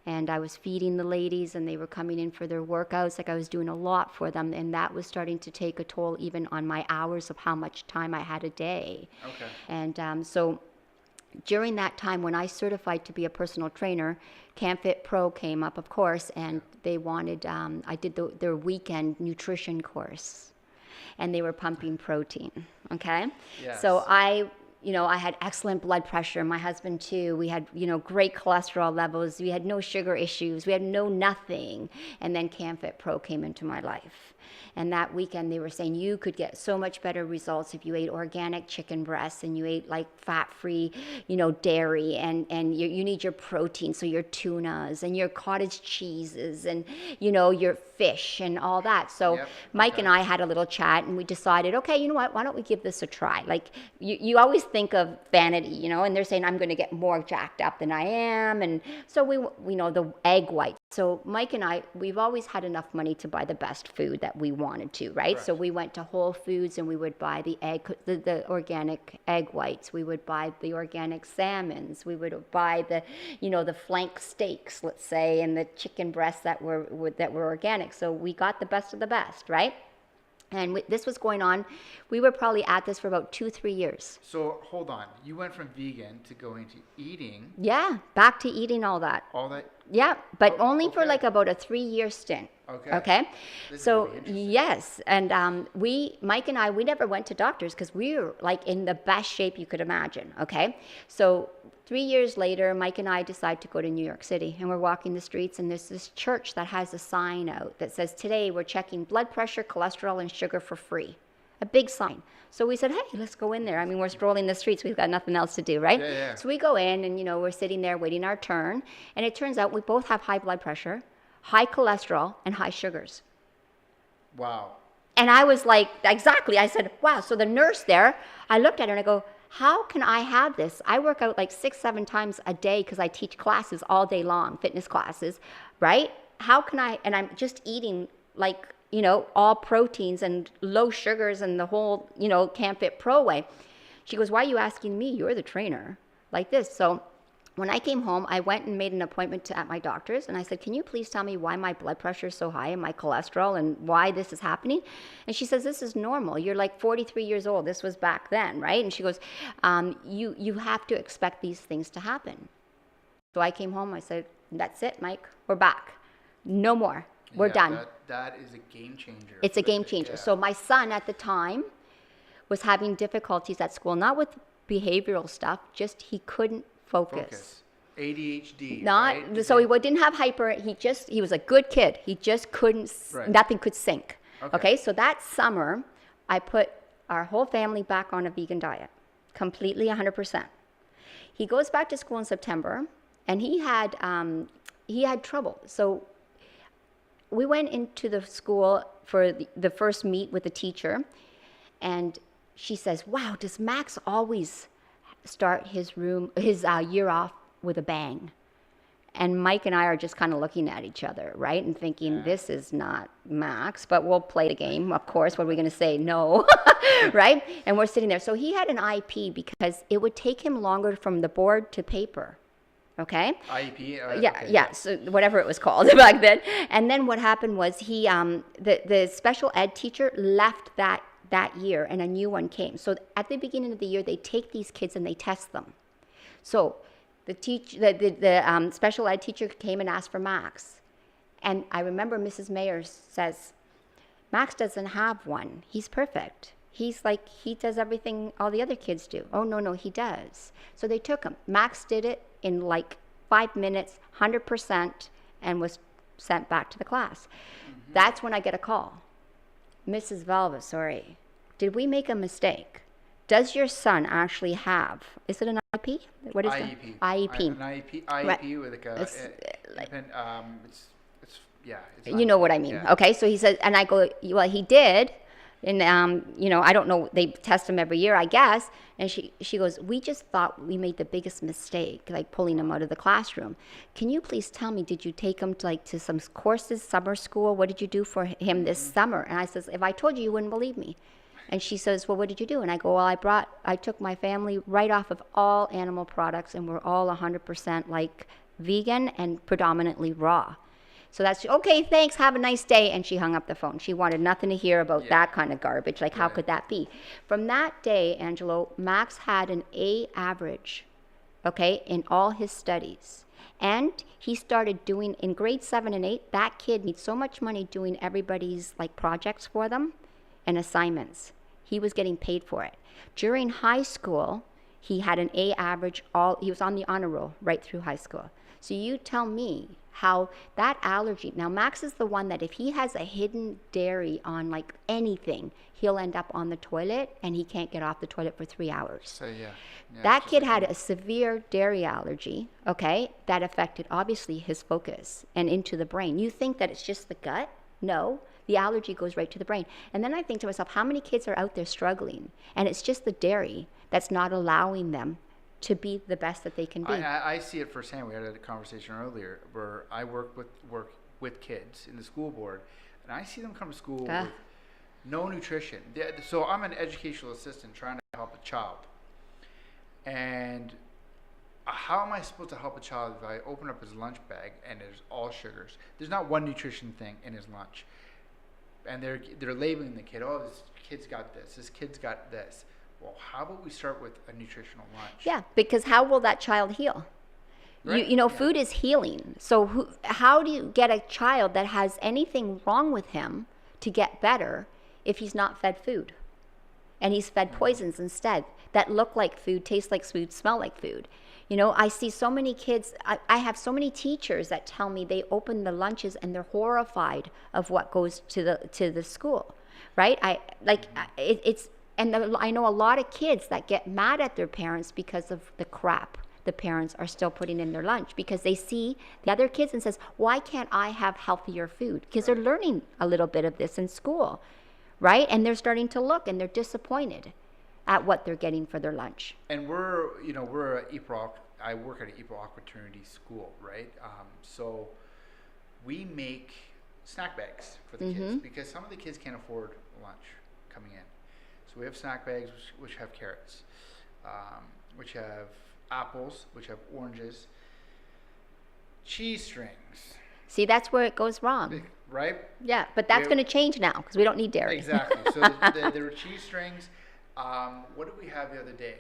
And I was feeding the ladies, and they were coming in for their workouts. Like, I was doing a lot for them. And that was starting to take a toll even on my hours of how much time I had a day. Okay. And so during that time, when I certified to be a personal trainer, CanFit Pro came up, of course, and they wanted, I did their weekend nutrition course. And they were pumping protein, okay? Yes. So I had excellent blood pressure. My husband too. We had, great cholesterol levels. We had no sugar issues. We had no nothing. And then CanFit Pro came into my life. And that weekend they were saying you could get so much better results if you ate organic chicken breasts and you ate like fat-free, dairy, and you need your protein, so your tunas and your cottage cheeses and, your fish and all that. So Mike and I had a little chat, and we decided, okay, you know what, why don't we give this a try? Like, you always think of vanity, and they're saying I'm going to get more jacked up than I am. And so we know the egg whites. So Mike and I, we've always had enough money to buy the best food that we wanted to, right? So we went to Whole Foods, and we would buy the organic egg whites. We would buy the organic salmons. We would buy the flank steaks, let's say, and the chicken breasts that were organic. So we got the best of the best, right? And this was going on. We were probably at this for about 2-3 years. So hold on. You went from vegan to going to eating. Yeah, back to eating all that. All that? Yeah, but only for like about a 3-year stint. Okay. So really, yes, and Mike and I, we never went to doctors because we were like in the best shape you could imagine. Okay. So 3 years later, Mike and I decide to go to New York City, and we're walking the streets, and there's this church that has a sign out that says, today we're checking blood pressure, cholesterol, and sugar for free. A big sign. So we said, hey, let's go in there. I mean, we're strolling the streets. We've got nothing else to do, right? Yeah. So we go in, and, we're sitting there waiting our turn. And it turns out we both have high blood pressure, high cholesterol, and high sugars. Wow. And I was like, exactly. I said, wow. So the nurse there, I looked at her and I go, how can I have this? I work out like 6-7 times a day because I teach classes all day long, fitness classes, right? How can I, and I'm just eating like, all proteins and low sugars and the whole, CanFit Pro way. She goes, why are you asking me? You're the trainer, like this. So when I came home, I went and made an appointment at my doctor's, and I said, can you please tell me why my blood pressure is so high and my cholesterol and why this is happening? And she says, this is normal. You're like 43 years old. This was back then, right? And she goes, you have to expect these things to happen. So I came home, I said, that's it, Mike, we're back. No more. We're done. That is a game changer. It's a game changer. Yeah. So my son at the time was having difficulties at school, not with behavioral stuff, just he couldn't focus. ADHD. Not right? so he didn't have hyper. He was a good kid. He just couldn't. Right. Nothing could sync. Okay. So that summer, I put our whole family back on a vegan diet, completely 100%. He goes back to school in September, and he had trouble. So we went into the school for the first meet with the teacher, and she says, "Wow, does Max always start his year off with a bang?" And Mike and I are just kind of looking at each other, right? And thinking, this is not Max, but we'll play the game, of course. What are we going to say? No, right? And we're sitting there. So he had an IEP because it would take him longer from the board to paper, okay? IEP? Yeah, so whatever it was called back then. And then what happened was the special ed teacher left that year and a new one came. So at the beginning of the year, they take these kids and they test them. So the special ed teacher came and asked for Max. And I remember Mrs. Mayer says, Max doesn't have one. He's perfect. He's like, he does everything all the other kids do. Oh, no, he does. So they took him. Max did it in like 5 minutes, 100%, and was sent back to the class. Mm-hmm. That's when I get a call. Mrs. Valvasori, did we make a mistake? Does your son actually have, is it an IEP? What is IEP. it? IEP. An IEP Right. with like a, it's you know what I mean. Yeah. Okay, so he said, and I go, well, he did. And, I don't know, they test him every year, I guess. And she goes, we just thought we made the biggest mistake, like pulling him out of the classroom. Can you please tell me, did you take him to some courses, summer school? What did you do for him this summer? And I says, if I told you, you wouldn't believe me. And she says, well, what did you do? And I go, well, I took my family right off of all animal products, and we're all 100% like vegan and predominantly raw. So that's, okay, thanks, have a nice day. And she hung up the phone. She wanted nothing to hear about that kind of garbage. Like, how could that be? From that day, Angelo, Max had an A average, okay, in all his studies. And he started doing, in grade 7 and 8, that kid needs so much money doing everybody's like projects for them and assignments. He was getting paid for it. During high school, he had an A average, he was on the honor roll right through high school. So you tell me how that allergy, now Max is the one that if he has a hidden dairy on like anything, he'll end up on the toilet and he can't get off the toilet for 3 hours. So that kid had a severe dairy allergy, okay, that affected obviously his focus and into the brain. You think that it's just the gut? No, the allergy goes right to the brain. And then I think to myself, how many kids are out there struggling? And it's just the dairy that's not allowing them to be the best that they can be. I see it firsthand. We had a conversation earlier where I work with kids in the school board, and I see them come to school with no nutrition. So I'm an educational assistant trying to help a child. And how am I supposed to help a child if I open up his lunch bag and there's all sugars? There's not one nutrition thing in his lunch. And they're labeling the kid, oh, this kid's got this kid's got this. Well, how about we start with a nutritional lunch? Yeah, because how will that child heal? Right. Food is healing. So how do you get a child that has anything wrong with him to get better if he's not fed food? And he's fed poisons instead that look like food, taste like food, smell like food. I see so many kids, I have so many teachers that tell me they open the lunches and they're horrified of what goes to the school, right? I know a lot of kids that get mad at their parents because of the crap the parents are still putting in their lunch, because they see the other kids and says, why can't I have healthier food? Because they're learning a little bit of this in school, right? And they're starting to look and they're disappointed at what they're getting for their lunch. And I work at an equal opportunity school, right? So we make snack bags for the kids because some of the kids can't afford lunch coming in. So we have snack bags which have carrots, which have apples, which have oranges, cheese strings. See, that's where it goes wrong. Right? Yeah, but that's going to change now because we don't need dairy. Exactly. So there are cheese strings. What did we have the other day?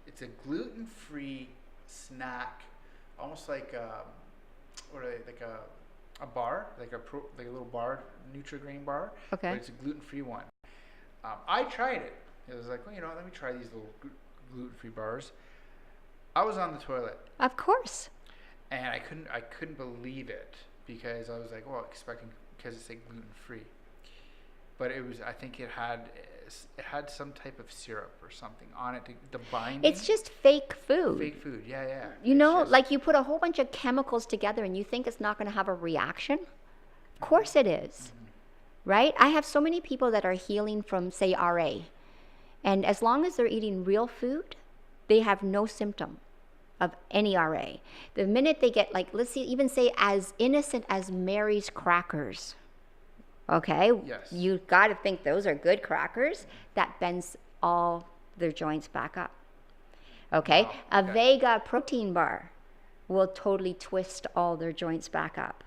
It's a gluten-free snack almost like what are they, like a bar, like like a little bar, Nutrigrain bar. Okay. But it's a gluten-free one. I tried it. It was like, well, let me try these little gluten-free bars. I was on the toilet. Of course. And I couldn't believe it, because I was like, well, expecting, because it said gluten-free. But it was, I think it had some type of syrup or something on it, the binding. It's just fake food. Fake food, yeah. You know, like you put a whole bunch of chemicals together and you think it's not going to have a reaction? Of course it is. Right? I have so many people that are healing from, say, RA. And as long as they're eating real food, they have no symptom of any RA. The minute they get, like, let's see, even say as innocent as Mary's crackers. Okay? Yes. You got to think those are good crackers. That bends all their joints back up. Okay? Wow. A Okay. Vega protein bar will totally twist all their joints back up.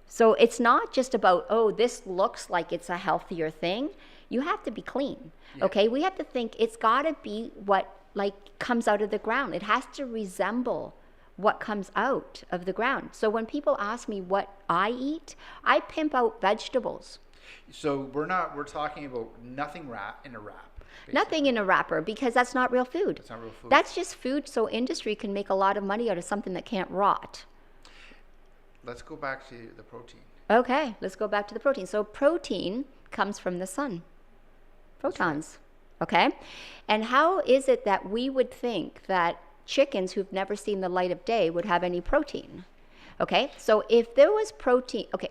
So it's not just about, oh, this looks like it's a healthier thing. You have to be clean. Yeah. Okay? We have to think it's got to be what comes out of the ground. It has to resemble what comes out of the ground. So when people ask me what I eat, I pimp out vegetables. So we're talking about nothing in a wrap. Basically. Nothing in a wrapper, because that's not real food. That's not real food. That's just food so industry can make a lot of money out of something that can't rot. Let's go back to the protein. Okay, let's go back to the protein. So protein comes from the sun. Protons. Okay? And how is it that we would think that chickens who've never seen the light of day would have any protein? Okay? So if there was protein, okay,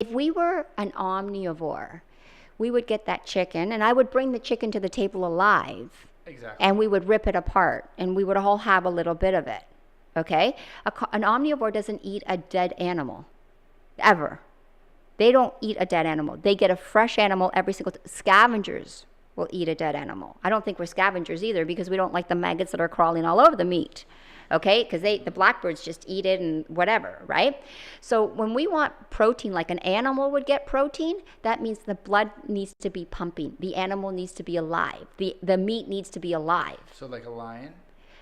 if we were an omnivore, we would get that chicken, and I would bring the chicken to the table alive. Exactly. And we would rip it apart, and we would all have a little bit of it. Okay? An omnivore doesn't eat a dead animal, ever. They don't eat a dead animal. They get a fresh animal every single time. Scavengers will eat a dead animal. I don't think we're scavengers either, because we don't like the maggots that are crawling all over the meat. Okay? Because the blackbirds just eat it and whatever, right? So when we want protein, like an animal would get protein, that means the blood needs to be pumping. The animal needs to be alive. The meat needs to be alive. So like a lion?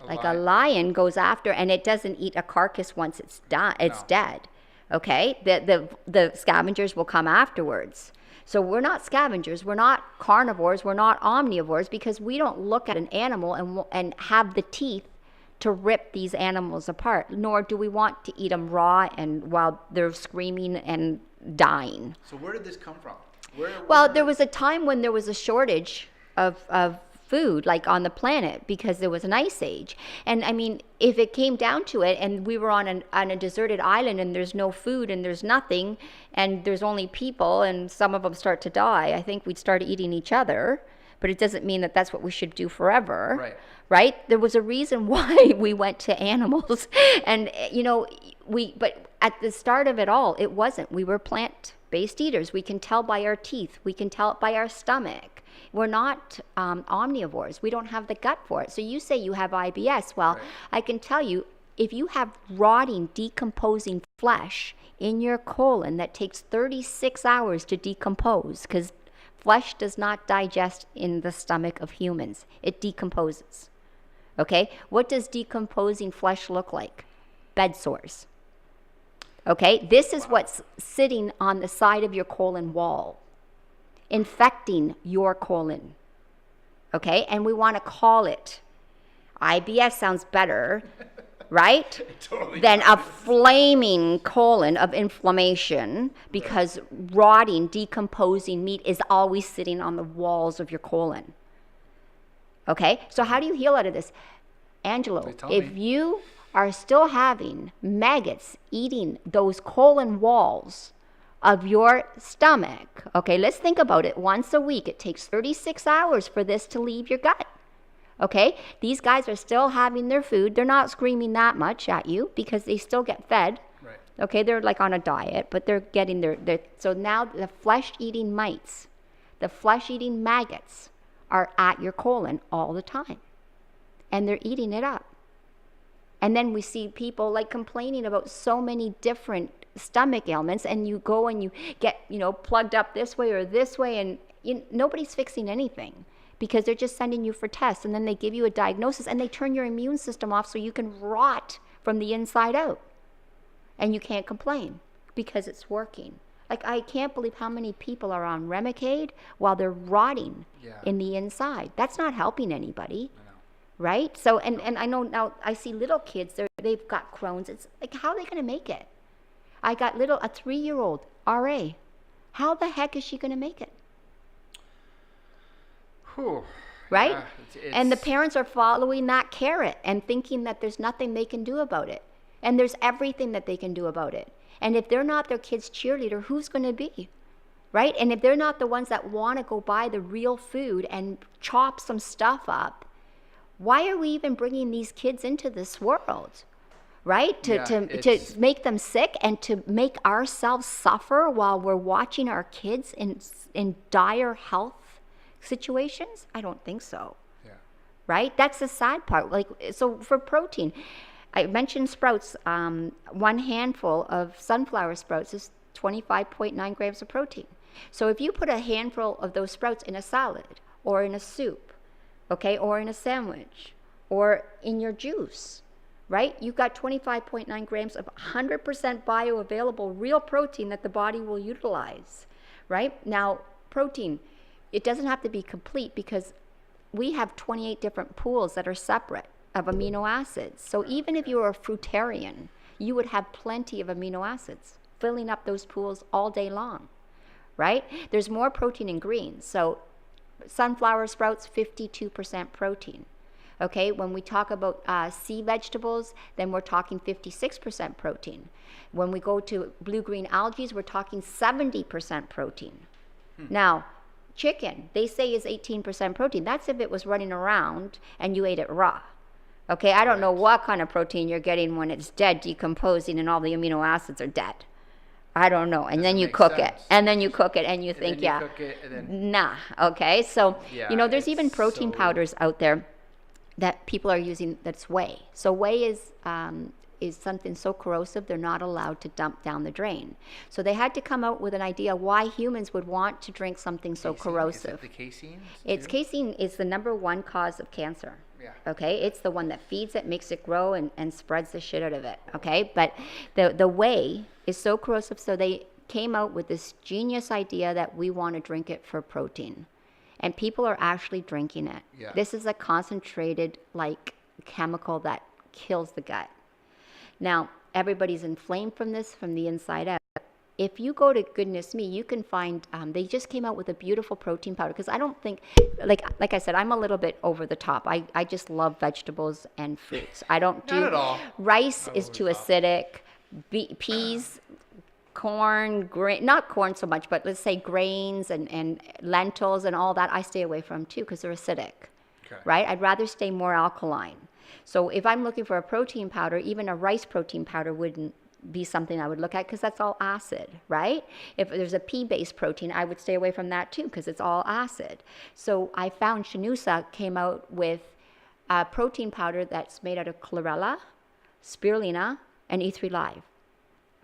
A lion goes after, and it doesn't eat a carcass once it's done. It's dead. Okay? The scavengers will come afterwards. So we're not scavengers, we're not carnivores, we're not omnivores, because we don't look at an animal and have the teeth to rip these animals apart, nor do we want to eat them raw and while they're screaming and dying. So where did this come from? Well, there was a time when there was a shortage of food, like on the planet, because there was an ice age. And I mean, if it came down to it and we were on a deserted island and there's no food and there's nothing and there's only people and some of them start to die, I think we'd start eating each other. But it doesn't mean that that's what we should do forever. Right? There was a reason why we went to animals. And, but at the start of it all, it wasn't. We were plant-based eaters. We can tell by our teeth. We can tell it by our stomach. We're not omnivores. We don't have the gut for it. So you say you have IBS. Well, I can tell you, if you have rotting, decomposing flesh in your colon that takes 36 hours to decompose, because flesh does not digest in the stomach of humans. It decomposes. Okay? What does decomposing flesh look like? Bed sores. Okay? This is what's sitting on the side of your colon wall, infecting your colon. Okay? And we want to call it IBS. Sounds better, right? Totally than a flaming colon of inflammation, because rotting, decomposing meat is always sitting on the walls of your colon. Okay? So how do you heal out of this? Angelo, if you are still having maggots eating those colon walls of your stomach, okay, let's think about it. Once a week, it takes 36 hours for this to leave your gut. Okay? These guys are still having their food. They're not screaming that much at you because they still get fed. Right. Okay? They're like on a diet, but they're getting their so now the flesh-eating mites, the flesh-eating maggots are at your colon all the time. And they're eating it up. And then we see people like complaining about so many different stomach ailments, and you go and you get, plugged up this way or this way, and nobody's fixing anything, because they're just sending you for tests, and then they give you a diagnosis and they turn your immune system off so you can rot from the inside out. And you can't complain because it's working. Like, I can't believe how many people are on Remicade while they're rotting in the inside. That's not helping anybody, right? So, and I know now I see little kids, they've got Crohn's. It's like, how are they going to make it? I got a 3-year-old RA. How the heck is she going to make it? Whew. Right? Yeah, and the parents are following that carrot and thinking that there's nothing they can do about it. And there's everything that they can do about it. And if they're not their kid's cheerleader, who's going to be? Right? And if they're not the ones that want to go buy the real food and chop some stuff up, why are we even bringing these kids into this world? Right? To make them sick and to make ourselves suffer while we're watching our kids in dire health situations? I don't think so. Yeah. Right? That's the sad part. Like, so for protein, I mentioned sprouts. 1 handful of sunflower sprouts is 25.9 grams of protein. So if you put a handful of those sprouts in a salad or in a soup, okay, or in a sandwich or in your juice, right, you've got 25.9 grams of 100% bioavailable real protein that the body will utilize, right? Now, protein, it doesn't have to be complete because we have 28 different pools that are separate of amino acids. So even if you were a fruitarian, you would have plenty of amino acids filling up those pools all day long, right? There's more protein in greens. So sunflower sprouts, 52% protein. Okay, when we talk about sea vegetables, then we're talking 56% protein. When we go to blue-green algae, we're talking 70% protein. Now, chicken, they say is 18% protein. That's if it was running around and you ate it raw. Okay, I don't know what kind of protein you're getting when it's dead, decomposing, and all the amino acids are dead. I don't know. And then you cook it. And then you cook it, and you think, nah. Okay, so, there's even protein powders out there that people are using that's whey. So whey is something so corrosive, they're not allowed to dump down the drain. So they had to come out with an idea why humans would want to drink something so corrosive. Is it the casein? Casein is the #1 cause of cancer. Yeah. Okay, it's the one that feeds it, makes it grow, and spreads the shit out of it. Okay, but the whey is so corrosive, so they came out with this genius idea that we want to drink it for protein. And people are actually drinking it. Yeah. This is a concentrated, chemical that kills the gut. Now, everybody's inflamed from this from the inside out. If you go to Goodness Me, you can find, they just came out with a beautiful protein powder, because I don't think, like I said, I'm a little bit over the top. I just love vegetables and fruits. I don't do... Not at all. Rice is too acidic. Peas, corn, not corn so much, but let's say grains and lentils and all that, I stay away from too, because they're acidic, right? I'd rather stay more alkaline. So if I'm looking for a protein powder, even a rice protein powder wouldn't be something I would look at, because that's all acid, right? If there's a pea-based protein, I would stay away from that too, because it's all acid. So I found Shanusa came out with a protein powder that's made out of chlorella, spirulina, and E3 Live.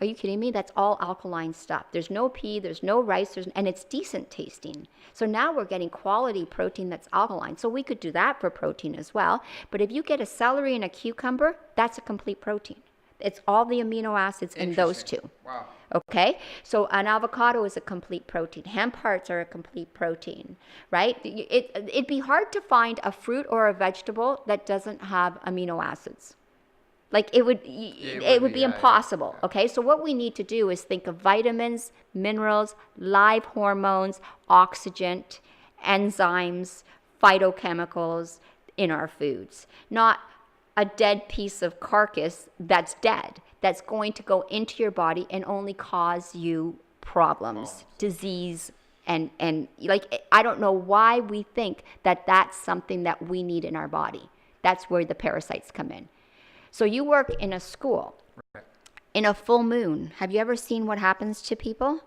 Are you kidding me? That's all alkaline stuff. There's no pea, there's no rice, and it's decent tasting. So now we're getting quality protein that's alkaline. So we could do that for protein as well. But if you get a celery and a cucumber, that's a complete protein. It's all the amino acids in those two. Wow. Okay? So an avocado is a complete protein. Hemp hearts are a complete protein, right? It'd be hard to find a fruit or a vegetable that doesn't have amino acids. It would be impossible, okay? So what we need to do is think of vitamins, minerals, live hormones, oxygen, enzymes, phytochemicals in our foods, not a dead piece of carcass that's dead, that's going to go into your body and only cause you problems, disease, and I don't know why we think that that's something that we need in our body. That's where the parasites come in. So you work in a school, in a full moon. Have you ever seen what happens to people?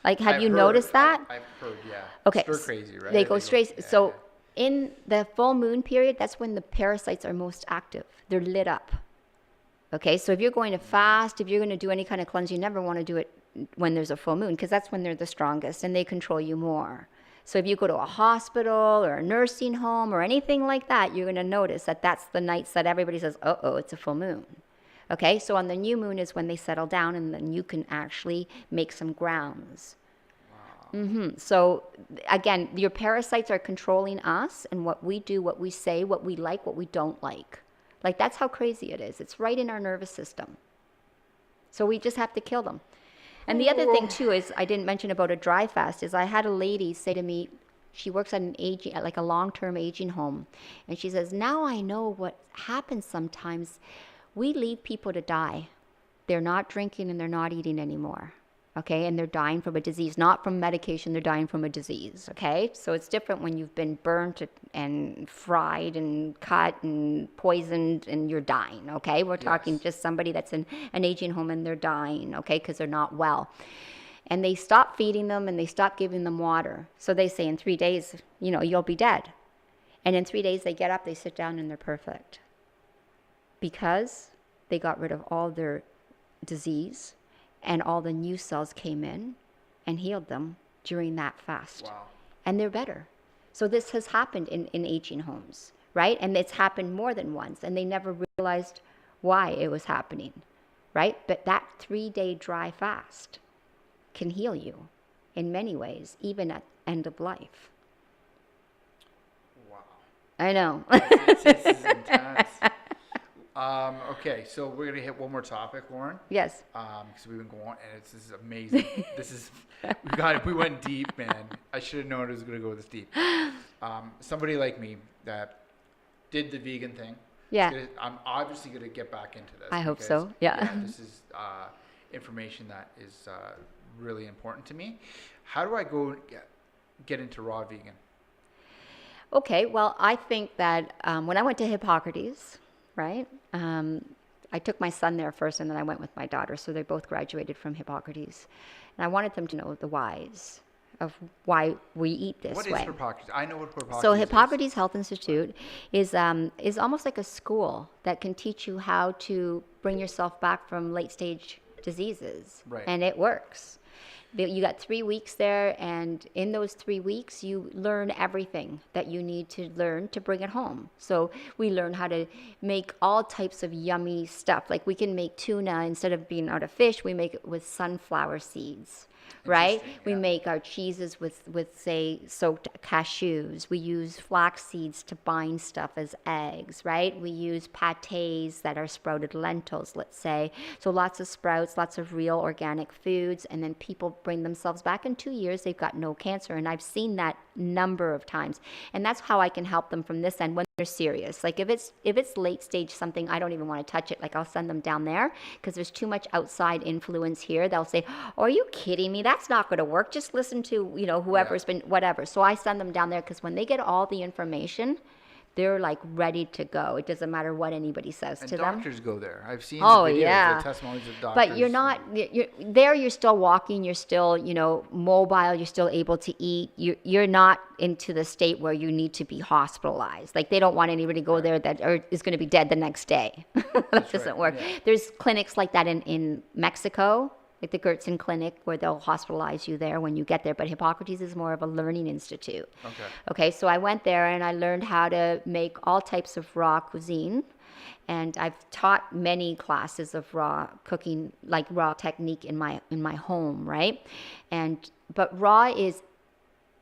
Have you noticed that? I've heard, yeah. Okay. Stir crazy, right? They go straight. Yeah, so in the full moon period, that's when the parasites are most active. They're lit up. Okay, so if you're going to fast, if you're going to do any kind of cleanse, you never want to do it when there's a full moon, because that's when they're the strongest and they control you more. So if you go to a hospital or a nursing home or anything like that, you're going to notice that that's the nights that everybody says, uh-oh, it's a full moon. Okay, so on the new moon is when they settle down, and then you can actually make some grounds. So again, your parasites are controlling us and what we do, what we say, what we like, what we don't like. Like, that's how crazy it is. It's right in our nervous system. So we just have to kill them. And the other thing too is, I didn't mention about a dry fast, is I had a lady say to me, she works at like a long-term aging home, and she says, now I know what happens sometimes. We leave people to die. They're not drinking and they're not eating anymore. Okay, and they're dying from a disease, not from medication, they're dying from a disease, okay? So it's different when you've been burnt and fried and cut and poisoned and you're dying, okay? We're talking just somebody that's in an aging home and they're dying, okay, because they're not well. And they stop feeding them and they stop giving them water. So they say in 3 days, you'll be dead. And in 3 days they get up, they sit down, and they're perfect. Because they got rid of all their disease, and all the new cells came in and healed them during that fast. Wow. And they're better. So this has happened in aging homes, right? And it's happened more than once, and they never realized why it was happening, right? But that 3-day dry fast can heal you in many ways, even at end of life. Wow. I know. This is intense. Okay, so we're gonna hit one more topic, Loren. Yes. Because we've been going, and this is amazing. We went deep, man. I should have known it was gonna go this deep. Somebody like me that did the vegan thing. Yeah. I'm obviously gonna get back into this. I hope so. Yeah. This is information that is really important to me. How do I go get into raw vegan? Okay, well, I think that when I went to Hippocrates, right? I took my son there first, and then I went with my daughter. So they both graduated from Hippocrates. And I wanted them to know the whys of why we eat this way. What is Hippocrates? I know what Hippocrates is. So Hippocrates Health Institute is almost like a school that can teach you how to bring yourself back from late-stage diseases. Right. And it works. You got 3 weeks there, and in those 3 weeks, you learn everything that you need to learn to bring it home. So we learn how to make all types of yummy stuff. Like, we can make tuna, instead of being out of fish, we make it with sunflower seeds. Right? We make our cheeses with say, soaked cashews. We use flax seeds to bind stuff as eggs, right? We use pâtés that are sprouted lentils, let's say. So lots of sprouts, lots of real organic foods, and then people bring themselves back in 2 years, they've got no cancer. And I've seen that number of times. And that's how I can help them from this end when they're serious. Like, if it's late stage something, I don't even want to touch it. Like, I'll send them down there because there's too much outside influence here. They'll say, oh, are you kidding me? That's not going to work. Just listen to, whoever's been, whatever. So I send them down there because when they get all the information, they're like ready to go. It doesn't matter what anybody says to them. And doctors go there. I've seen the videos, the testimonies of doctors. But you're still walking, you're still, mobile, you're still able to eat. You're not into the state where you need to be hospitalized. Like, they don't want anybody to go there that is going to be dead the next day. That doesn't work. Yeah. There's clinics like that in Mexico, like the Getdwn clinic, where they'll hospitalize you there when you get there. But Hippocrates is more of a learning institute. Okay, so I went there and I learned how to make all types of raw cuisine. And I've taught many classes of raw cooking, like raw technique in my home, right? But raw is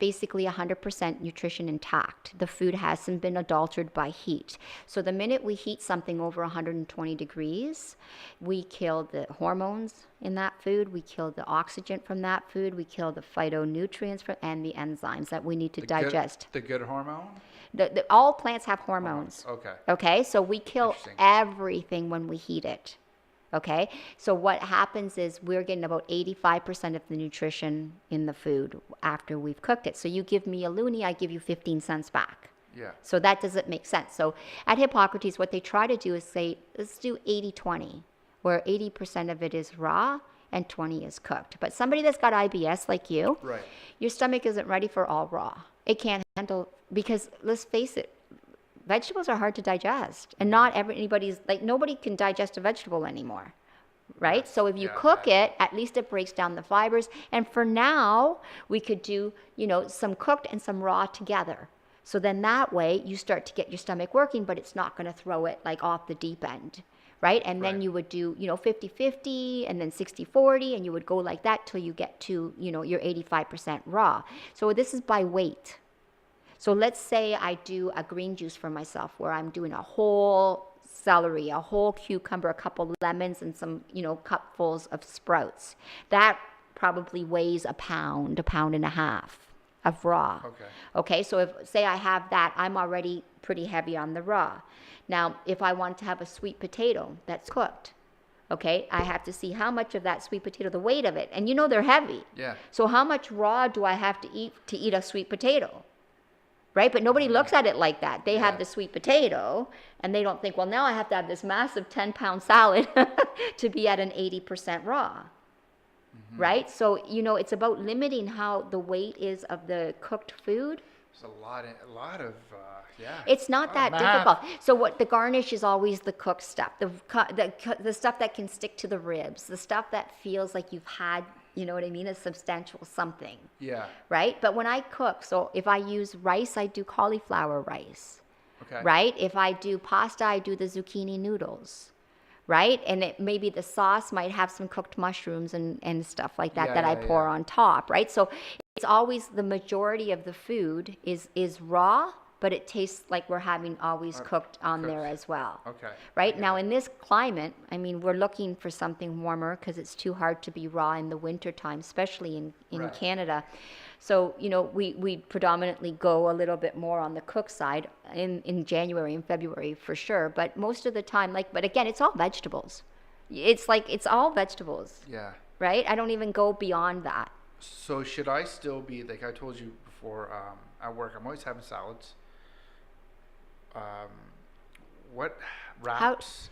basically 100% nutrition intact. The food hasn't been adulterated by heat. So the minute we heat something over 120 degrees, we kill the hormones in that food, we kill the oxygen from that food, we kill the phytonutrients and the enzymes that we need to digest. The good hormone? All plants have hormones. Okay, so we kill everything when we heat it. Okay, so what happens is we're getting about 85% of the nutrition in the food after we've cooked it. So you give me a loonie, I give you 15 cents back. Yeah. So that doesn't make sense. So at Hippocrates, what they try to do is say, let's do 80-20, where 80% of it is raw and 20 is cooked. But somebody that's got IBS like you, right, your stomach isn't ready for all raw. It can't handle, because let's face it, vegetables are hard to digest, and not everybody's, like, nobody can digest a vegetable anymore, right? So if you cook it, at least it breaks down the fibers. And for now, we could do, some cooked and some raw together. So then that way you start to get your stomach working, but it's not going to throw it like off the deep end, right? And then you would do, 50-50 and then 60-40, and you would go like that till you get to, your 85% raw. So this is by weight. So let's say I do a green juice for myself where I'm doing a whole celery, a whole cucumber, a couple lemons, and some, cupfuls of sprouts. That probably weighs a pound and a half of raw. Okay, so if, say I have that, I'm already pretty heavy on the raw. Now, if I want to have a sweet potato that's cooked, okay, I have to see how much of that sweet potato, the weight of it, and they're heavy. Yeah. So how much raw do I have to eat a sweet potato? Right? But nobody looks at it like that. They have the sweet potato, and they don't think, well, now I have to have this massive 10-pound salad to be at an 80% raw. Right? So, it's about limiting how the weight is of the cooked food. There's a lot of It's not that difficult. So what the garnish is always the cooked stuff, the stuff that can stick to the ribs, the stuff that feels like you've had, a substantial something. Yeah. Right? But when I cook, so if I use rice, I do cauliflower rice. Okay. Right? If I do pasta, I do the zucchini noodles. Right? And maybe the sauce might have some cooked mushrooms and stuff like that I pour on top, right? So it's always the majority of the food is raw, but it tastes like we're having always cooked on there as well. Okay. Right? Now in this climate, we're looking for something warmer because it's too hard to be raw in the wintertime, especially in Canada. So, we predominantly go a little bit more on the cook side in January and February for sure. But most of the time, but again, it's all vegetables. It's all vegetables. Yeah. Right? I don't even go beyond that. So should I still be, like I told you before, at work, I'm always having salads. What wraps?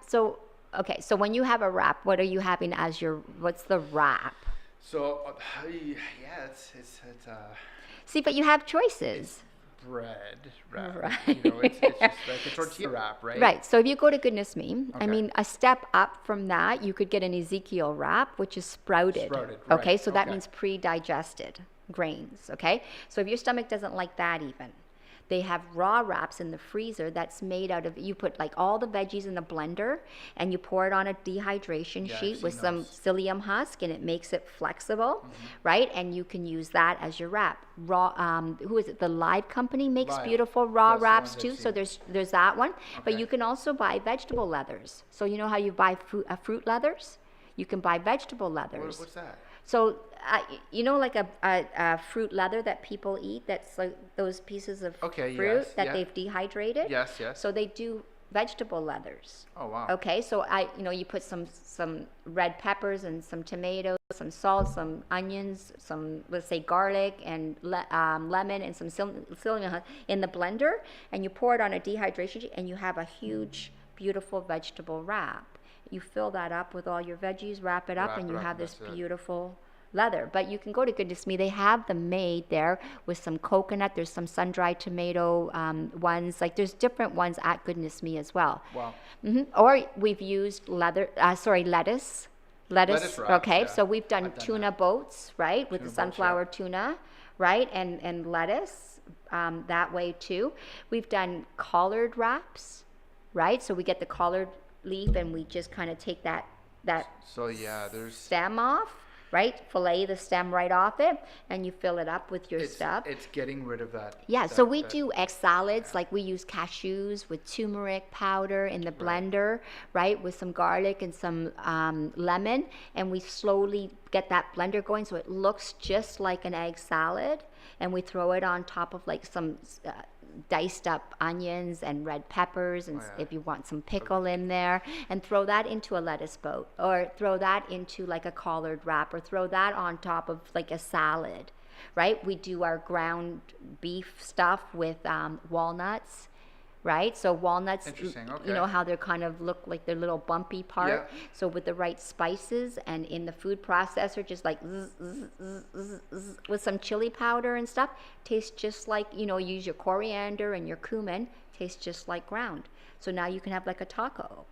So, okay. So when you have a wrap, what are you having as what's the wrap? So, it's See, but you have choices. bread wrap. Right. It's just like a tortilla wrap, right? Right. So if you go to Goodness Me, Okay. a step up from that, you could get an Ezekiel wrap, which is sprouted. right. Okay. So that Okay. means pre-digested grains. Okay. So if your stomach doesn't like that even, they have raw wraps in the freezer that's made out of, you put like all the veggies in a blender and you pour it on a dehydration Yeah, I've sheet with seen some those. psyllium husk, and it makes it flexible, right? And you can use that as your wrap. Raw, who is it? The Live Company makes Live. beautiful raw That's the wraps ones too. I've So seen. there's that one. But Okay. you can also buy vegetable leathers. So you know how you buy fruit leathers? You can buy vegetable leathers. What's that? So, like a fruit leather that people eat, that's like those pieces of Okay, fruit yes, that yeah. they've dehydrated. Yes. So they do vegetable leathers. Oh, wow. Okay, so you put some red peppers and some tomatoes, some salt, some onions, some, let's say, garlic and lemon and some psyllium in the blender, and you pour it on a dehydration sheet, and you have a huge, beautiful vegetable wrap. You fill that up with all your veggies, wrap it up, Wrap and it you up, have this that's it. beautiful leather. But you can go to Goodness Me. They have them made there with some coconut. There's some sun-dried tomato ones. Like there's different ones at Goodness Me as well. Wow. Or we've used lettuce. Lettuce wraps, Okay, yeah. so we've done I've done tuna boats, right, with Tuna the boats, sunflower tuna, right, and lettuce that way too. We've done collard wraps, right? So we get the collard leaf and we just kind of take that So yeah, there's stem off, right? Fillet the stem right off it, and you fill it up with your stuff. it's getting rid of that. Yeah, so that- we that- do egg salads, like we use cashews with turmeric powder in the blender, right, with some garlic and some lemon, and we slowly get that blender going so it looks just like an egg salad, and we throw it on top of like some diced up onions and red peppers, and if you want some pickle in there, and throw that into a lettuce boat, or throw that into like a collard wrap, or throw that on top of like a salad, right? We do our ground beef stuff with walnuts, right? So walnuts, Interesting, you know okay. how they're kind of look like their little bumpy part. Yeah. So with the right spices and in the food processor, just like zzz, zzz, zzz, zzz, zzz, with some chili powder and stuff, tastes just like, use your coriander and your cumin, tastes just like ground. So now you can have like a taco,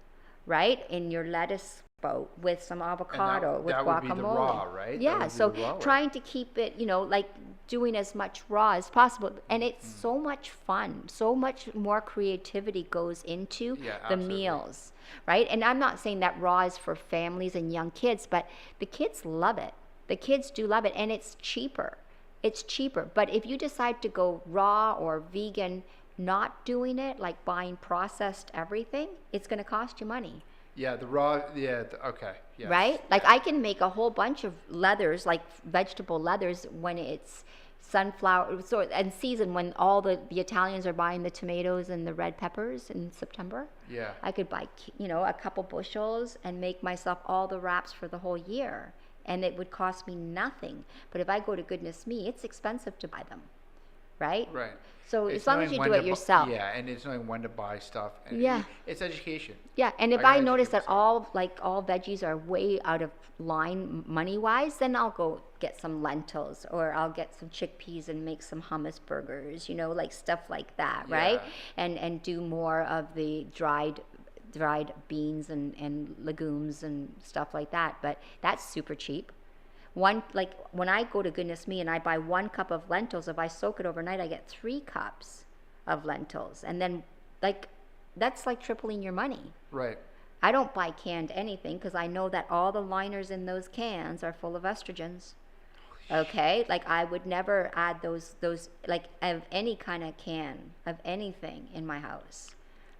right? In your lettuce about with some avocado, with that guacamole. would be the raw, right? Yeah, so trying to keep it, like doing as much raw as possible. And it's so much fun. So much more creativity goes into the meals, right? And I'm not saying that raw is for families and young kids, but the kids love it. The kids do love it, and it's cheaper. It's cheaper. But if you decide to go raw or vegan, not doing it, like buying processed everything, it's going to cost you money. Yeah, the raw, okay. Yes. Right? Like I can make a whole bunch of leathers, like vegetable leathers, when it's sunflower, and season, when all the Italians are buying the tomatoes and the red peppers in September. Yeah. I could buy, a couple bushels and make myself all the wraps for the whole year. And it would cost me nothing. But if I go to Goodness Me, it's expensive to buy them. Right? Right. So as long as you do it yourself. And it's knowing when to buy stuff. And it's education. Yeah, and if I notice that all veggies are way out of line money-wise, then I'll go get some lentils, or I'll get some chickpeas and make some hummus burgers, like stuff like that, right? And do more of the dried beans and legumes and stuff like that. But that's super cheap. When I go to Goodness Me and I buy 1 cup of lentils, if I soak it overnight, I get 3 cups of lentils. And then that's like tripling your money. Right. I don't buy canned anything because I know that all the liners in those cans are full of estrogens. Okay? Like I would never add those like of any kind of can of anything in my house.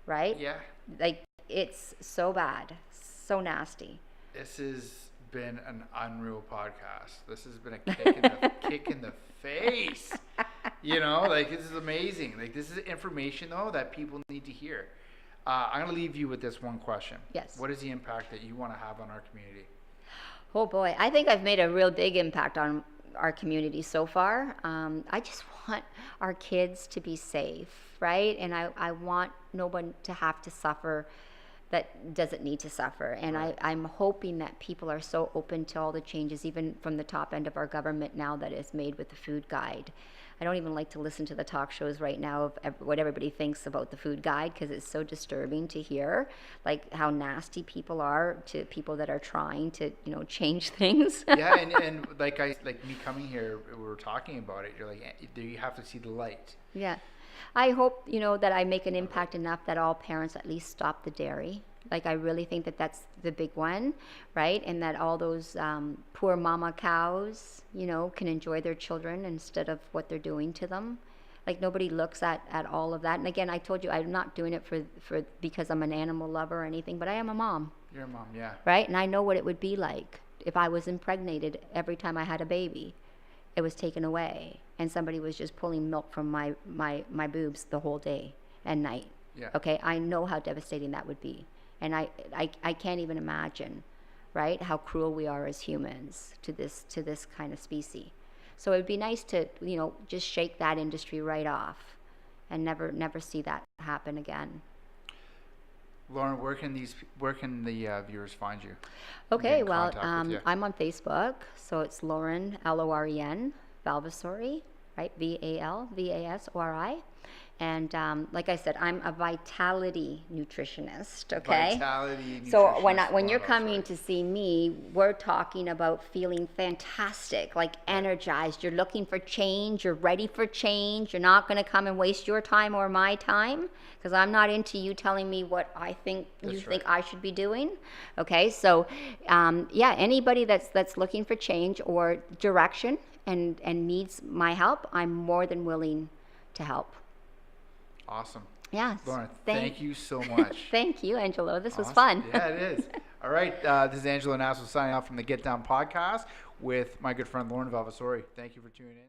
Right? Yeah. Like it's so bad. So nasty. This has been an unreal podcast. This has been a kick in the face. This is amazing. Like this is information though that people need to hear. I'm gonna leave you with this one question. Yes. What is the impact that you want to have on our community? Oh boy, I think I've made a real big impact on our community so far. I just want our kids to be safe, right? And I want no one to have to suffer that doesn't need to suffer. And I'm hoping that people are so open to all the changes, even from the top end of our government now, that is made with the food guide. I don't even like to listen to the talk shows right now of what everybody thinks about the food guide, because it's so disturbing to hear like how nasty people are to people that are trying to change things. Yeah, and like me coming here, we were talking about it. You're like, you have to see the light. Yeah. I hope, that I make an impact enough that all parents at least stop the dairy. Like, I really think that that's the big one, right? And that all those poor mama cows, can enjoy their children instead of what they're doing to them. Like, nobody looks at all of that. And again, I told you, I'm not doing it for because I'm an animal lover or anything, but I am a mom. You're a mom, yeah. Right? And I know what it would be like if I was impregnated every time I had a baby. It was taken away, and somebody was just pulling milk from my boobs the whole day and night. Yeah. Okay, I know how devastating that would be, and I can't even imagine, right, how cruel we are as humans to this kind of species. So it'd be nice to just shake that industry right off, and never see that happen again. Loren, where can the viewers find you? Okay, well, I'm on Facebook, so it's Loren, Loren Valvasori, right? Valvasori. And like I said, I'm a vitality nutritionist, okay? Vitality nutritionist. So when you're coming to see me, we're talking about feeling fantastic, like energized. You're looking for change. You're ready for change. You're not going to come and waste your time or my time, because I'm not into you telling me what I think think I should be doing. Okay, so anybody that's looking for change or direction and needs my help, I'm more than willing to help. Awesome. Yes. Loren, thank you so much. Thank you, Angelo. This was fun. Yeah, it is. All right. This is Angelo Nasso signing off from the Getdwn podcast with my good friend Loren Valvasori. Thank you for tuning in.